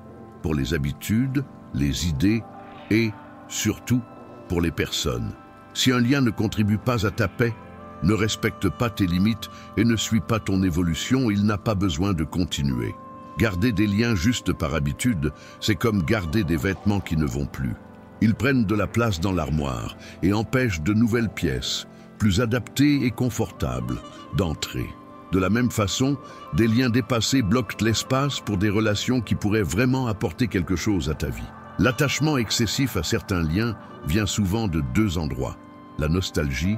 A: pour les habitudes, les idées et, surtout, pour les personnes. Si un lien ne contribue pas à ta paix, ne respecte pas tes limites et ne suit pas ton évolution, il n'a pas besoin de continuer. Garder des liens juste par habitude, c'est comme garder des vêtements qui ne vont plus. Ils prennent de la place dans l'armoire et empêchent de nouvelles pièces, plus adaptées et confortables, d'entrer. De la même façon, des liens dépassés bloquent l'espace pour des relations qui pourraient vraiment apporter quelque chose à ta vie. L'attachement excessif à certains liens vient souvent de deux endroits, la nostalgie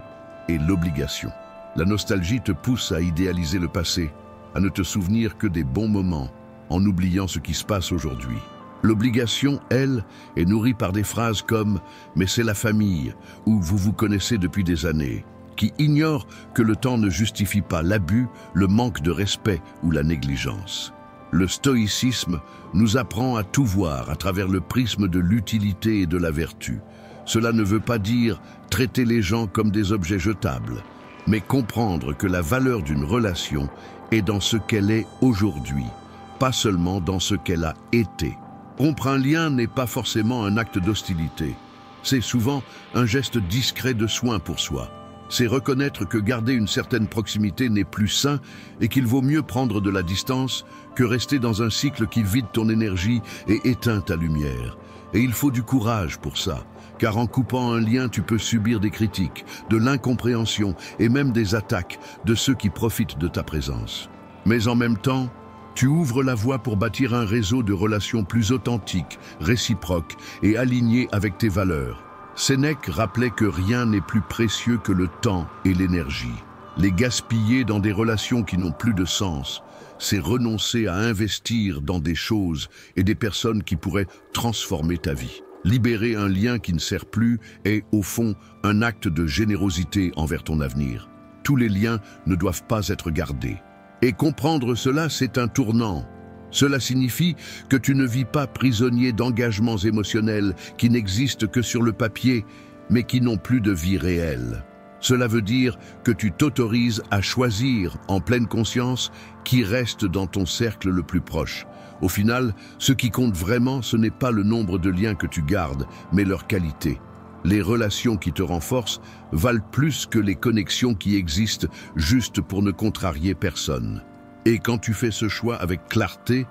A: et l'obligation. La nostalgie te pousse à idéaliser le passé, à ne te souvenir que des bons moments, en oubliant ce qui se passe aujourd'hui. L'obligation, elle, est nourrie par des phrases comme « mais c'est la famille » ou « vous vous connaissez depuis des années », qui ignorent que le temps ne justifie pas l'abus, le manque de respect ou la négligence. Le stoïcisme nous apprend à tout voir à travers le prisme de l'utilité et de la vertu. Cela ne veut pas dire traiter les gens comme des objets jetables, mais comprendre que la valeur d'une relation est dans ce qu'elle est aujourd'hui, pas seulement dans ce qu'elle a été. Rompre un lien n'est pas forcément un acte d'hostilité. C'est souvent un geste discret de soin pour soi. C'est reconnaître que garder une certaine proximité n'est plus sain et qu'il vaut mieux prendre de la distance que rester dans un cycle qui vide ton énergie et éteint ta lumière. Et il faut du courage pour ça, car en coupant un lien, tu peux subir des critiques, de l'incompréhension et même des attaques de ceux qui profitent de ta présence. Mais en même temps, tu ouvres la voie pour bâtir un réseau de relations plus authentiques, réciproques et alignées avec tes valeurs. Sénèque rappelait que rien n'est plus précieux que le temps et l'énergie. Les gaspiller dans des relations qui n'ont plus de sens, c'est renoncer à investir dans des choses et des personnes qui pourraient transformer ta vie. Libérer un lien qui ne sert plus est, au fond, un acte de générosité envers ton avenir. Tous les liens ne doivent pas être gardés. Et comprendre cela, c'est un tournant. Cela signifie que tu ne vis pas prisonnier d'engagements émotionnels qui n'existent que sur le papier, mais qui n'ont plus de vie réelle. Cela veut dire que tu t'autorises à choisir, en pleine conscience, qui reste dans ton cercle le plus proche. Au final, ce qui compte vraiment, ce n'est pas le nombre de liens que tu gardes, mais leur qualité. Les relations qui te renforcent valent plus que les connexions qui existent juste pour ne contrarier personne. Et quand tu fais ce choix avec clarté,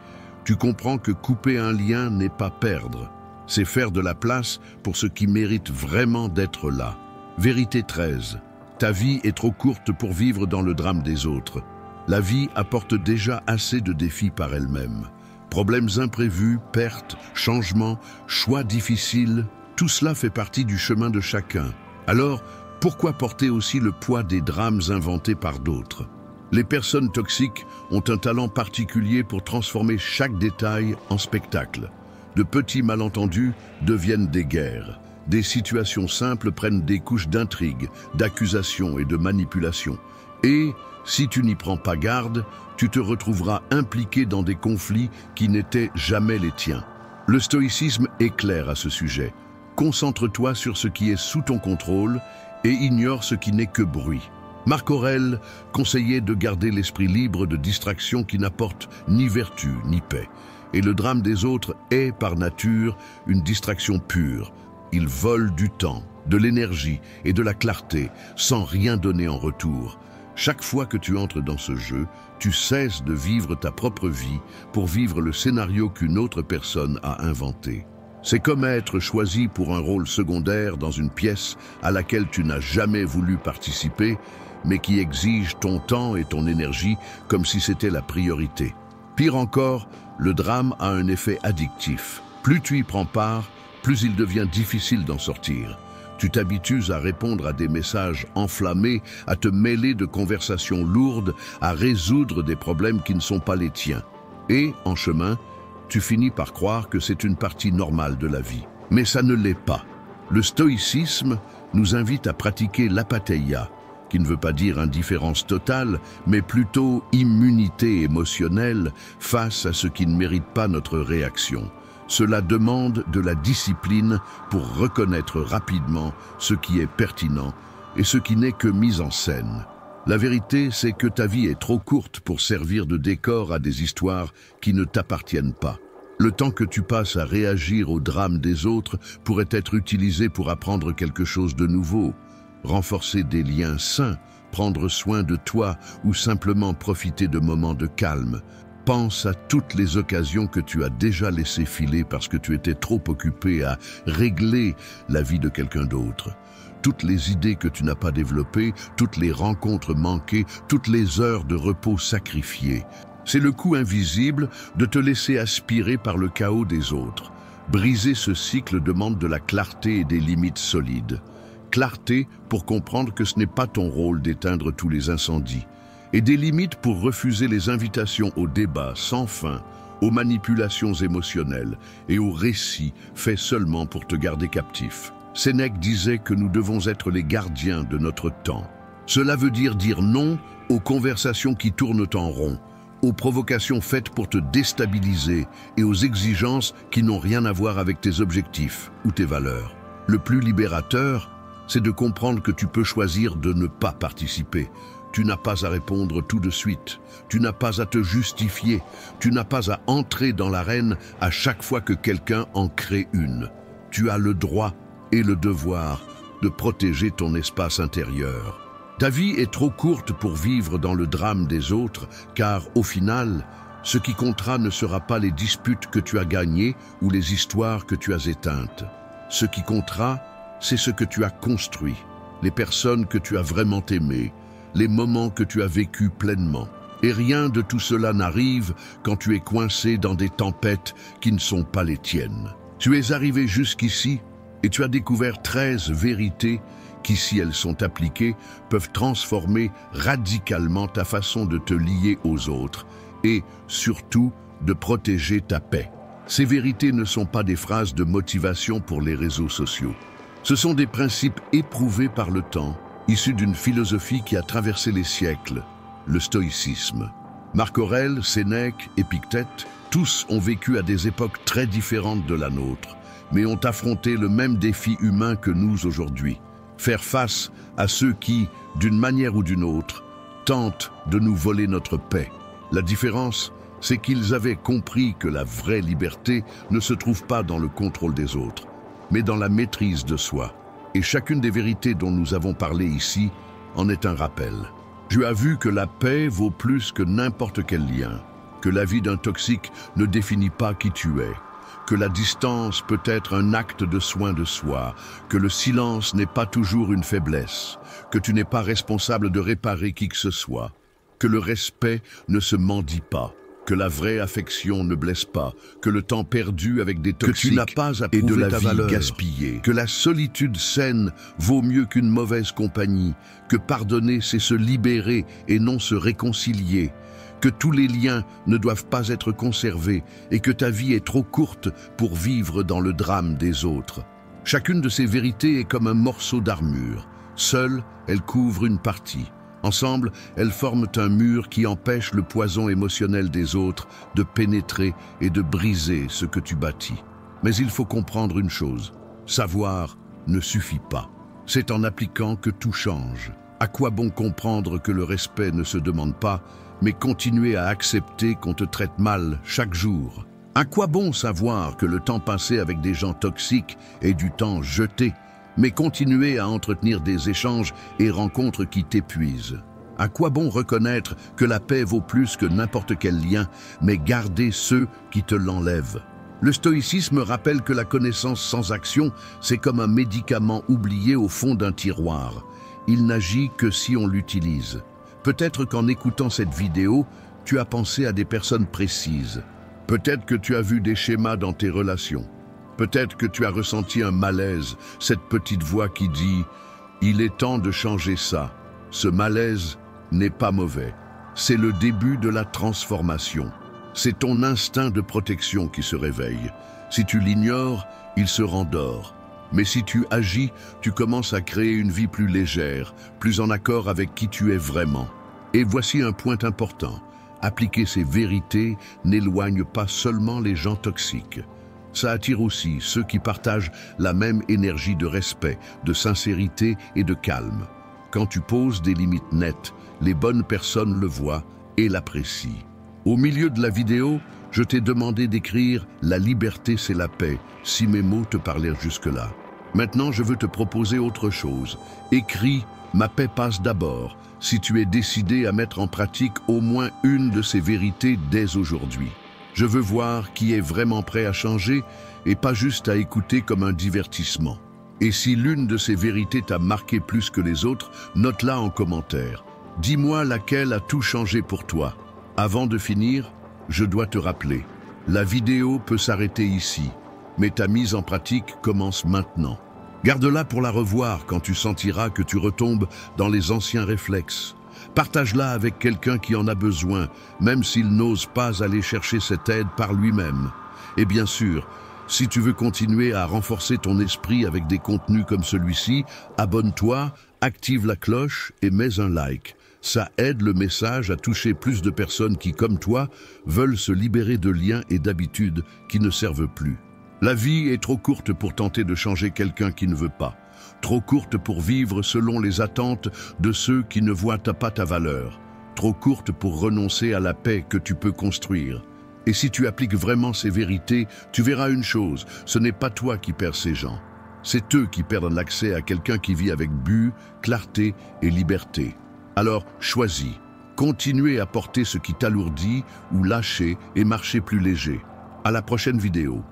A: tu comprends que couper un lien n'est pas perdre. C'est faire de la place pour ce qui mérite vraiment d'être là. Vérité 13. Ta vie est trop courte pour vivre dans le drame des autres. La vie apporte déjà assez de défis par elle-même. Problèmes imprévus, pertes, changements, choix difficiles, tout cela fait partie du chemin de chacun. Alors, pourquoi porter aussi le poids des drames inventés par d'autres ? Les personnes toxiques ont un talent particulier pour transformer chaque détail en spectacle. De petits malentendus deviennent des guerres. Des situations simples prennent des couches d'intrigue, d'accusations et de manipulation. Et, si tu n'y prends pas garde, tu te retrouveras impliqué dans des conflits qui n'étaient jamais les tiens. Le stoïcisme est clair à ce sujet. Concentre-toi sur ce qui est sous ton contrôle et ignore ce qui n'est que bruit. Marc Aurèle conseillait de garder l'esprit libre de distractions qui n'apportent ni vertu ni paix. Et le drame des autres est, par nature, une distraction pure. Ils volent du temps, de l'énergie et de la clarté, sans rien donner en retour. Chaque fois que tu entres dans ce jeu, tu cesses de vivre ta propre vie pour vivre le scénario qu'une autre personne a inventé. C'est comme être choisi pour un rôle secondaire dans une pièce à laquelle tu n'as jamais voulu participer, mais qui exige ton temps et ton énergie comme si c'était la priorité. Pire encore, le drame a un effet addictif. Plus tu y prends part, plus il devient difficile d'en sortir. Tu t'habitues à répondre à des messages enflammés, à te mêler de conversations lourdes, à résoudre des problèmes qui ne sont pas les tiens. Et, en chemin, tu finis par croire que c'est une partie normale de la vie. Mais ça ne l'est pas. Le stoïcisme nous invite à pratiquer l'apatheia, qui ne veut pas dire indifférence totale, mais plutôt immunité émotionnelle face à ce qui ne mérite pas notre réaction. Cela demande de la discipline pour reconnaître rapidement ce qui est pertinent et ce qui n'est que mise en scène. La vérité, c'est que ta vie est trop courte pour servir de décor à des histoires qui ne t'appartiennent pas. Le temps que tu passes à réagir aux drames des autres pourrait être utilisé pour apprendre quelque chose de nouveau, renforcer des liens sains, prendre soin de toi ou simplement profiter de moments de calme. Pense à toutes les occasions que tu as déjà laissées filer parce que tu étais trop occupé à régler la vie de quelqu'un d'autre. Toutes les idées que tu n'as pas développées, toutes les rencontres manquées, toutes les heures de repos sacrifiées. C'est le coût invisible de te laisser aspirer par le chaos des autres. Briser ce cycle demande de la clarté et des limites solides. Clarté pour comprendre que ce n'est pas ton rôle d'éteindre tous les incendies. Et des limites pour refuser les invitations au débat sans fin, aux manipulations émotionnelles et aux récits faits seulement pour te garder captif. Sénèque disait que nous devons être les gardiens de notre temps. Cela veut dire non aux conversations qui tournent en rond, aux provocations faites pour te déstabiliser et aux exigences qui n'ont rien à voir avec tes objectifs ou tes valeurs. Le plus libérateur, c'est de comprendre que tu peux choisir de ne pas participer. Tu n'as pas à répondre tout de suite. Tu n'as pas à te justifier. Tu n'as pas à entrer dans l'arène à chaque fois que quelqu'un en crée une. Tu as le droit et le devoir de protéger ton espace intérieur. Ta vie est trop courte pour vivre dans le drame des autres, car au final, ce qui comptera ne sera pas les disputes que tu as gagnées ou les histoires que tu as éteintes. Ce qui comptera, c'est ce que tu as construit, les personnes que tu as vraiment aimées, les moments que tu as vécus pleinement. Et rien de tout cela n'arrive quand tu es coincé dans des tempêtes qui ne sont pas les tiennes. Tu es arrivé jusqu'ici et tu as découvert 13 vérités qui, si elles sont appliquées, peuvent transformer radicalement ta façon de te lier aux autres et, surtout, de protéger ta paix. Ces vérités ne sont pas des phrases de motivation pour les réseaux sociaux. Ce sont des principes éprouvés par le temps, issus d'une philosophie qui a traversé les siècles, le stoïcisme. Marc Aurèle, Sénèque, Épictète, tous ont vécu à des époques très différentes de la nôtre, mais ont affronté le même défi humain que nous aujourd'hui. Faire face à ceux qui, d'une manière ou d'une autre, tentent de nous voler notre paix. La différence, c'est qu'ils avaient compris que la vraie liberté ne se trouve pas dans le contrôle des autres, mais dans la maîtrise de soi. Et chacune des vérités dont nous avons parlé ici en est un rappel. Tu as vu que la paix vaut plus que n'importe quel lien, que la vie d'un toxique ne définit pas qui tu es, que la distance peut être un acte de soin de soi, que le silence n'est pas toujours une faiblesse, que tu n'es pas responsable de réparer qui que ce soit, que le respect ne se mendie pas, que la vraie affection ne blesse pas, que le temps perdu avec des toxiques que tu n'as pas à prouver et de la vie valeur gaspillée, que la solitude saine vaut mieux qu'une mauvaise compagnie, que pardonner c'est se libérer et non se réconcilier, que tous les liens ne doivent pas être conservés et que ta vie est trop courte pour vivre dans le drame des autres. Chacune de ces vérités est comme un morceau d'armure. Seule, elle couvre une partie. Ensemble, elles forment un mur qui empêche le poison émotionnel des autres de pénétrer et de briser ce que tu bâtis. Mais il faut comprendre une chose, savoir ne suffit pas. C'est en appliquant que tout change. À quoi bon comprendre que le respect ne se demande pas, mais continuer à accepter qu'on te traite mal chaque jour? À quoi bon savoir que le temps passé avec des gens toxiques est du temps jeté, mais continuer à entretenir des échanges et rencontres qui t'épuisent? À quoi bon reconnaître que la paix vaut plus que n'importe quel lien, mais garder ceux qui te l'enlèvent? Le stoïcisme rappelle que la connaissance sans action, c'est comme un médicament oublié au fond d'un tiroir. Il n'agit que si on l'utilise. Peut-être qu'en écoutant cette vidéo, tu as pensé à des personnes précises. Peut-être que tu as vu des schémas dans tes relations. Peut-être que tu as ressenti un malaise, cette petite voix qui dit « Il est temps de changer ça ». Ce malaise n'est pas mauvais. C'est le début de la transformation. C'est ton instinct de protection qui se réveille. Si tu l'ignores, il se rendort. Mais si tu agis, tu commences à créer une vie plus légère, plus en accord avec qui tu es vraiment. Et voici un point important. Appliquer ces vérités n'éloigne pas seulement les gens toxiques. Ça attire aussi ceux qui partagent la même énergie de respect, de sincérité et de calme. Quand tu poses des limites nettes, les bonnes personnes le voient et l'apprécient. Au milieu de la vidéo, je t'ai demandé d'écrire « La liberté, c'est la paix », si mes mots te parlèrent jusque-là. Maintenant, je veux te proposer autre chose. Écris « Ma paix passe d'abord », si tu es décidé à mettre en pratique au moins une de ces vérités dès aujourd'hui. Je veux voir qui est vraiment prêt à changer et pas juste à écouter comme un divertissement. Et si l'une de ces vérités t'a marqué plus que les autres, note-la en commentaire. Dis-moi laquelle a tout changé pour toi. Avant de finir, je dois te rappeler, la vidéo peut s'arrêter ici, mais ta mise en pratique commence maintenant. Garde-la pour la revoir quand tu sentiras que tu retombes dans les anciens réflexes. Partage-la avec quelqu'un qui en a besoin, même s'il n'ose pas aller chercher cette aide par lui-même. Et bien sûr, si tu veux continuer à renforcer ton esprit avec des contenus comme celui-ci, abonne-toi, active la cloche et mets un like. Ça aide le message à toucher plus de personnes qui, comme toi, veulent se libérer de liens et d'habitudes qui ne servent plus. La vie est trop courte pour tenter de changer quelqu'un qui ne veut pas. Trop courte pour vivre selon les attentes de ceux qui ne voient pas ta valeur. Trop courte pour renoncer à la paix que tu peux construire. Et si tu appliques vraiment ces vérités, tu verras une chose, ce n'est pas toi qui perds ces gens. C'est eux qui perdent l'accès à quelqu'un qui vit avec but, clarté et liberté. Alors, choisis. Continuez à porter ce qui t'alourdit ou lâchez et marchez plus léger. À la prochaine vidéo.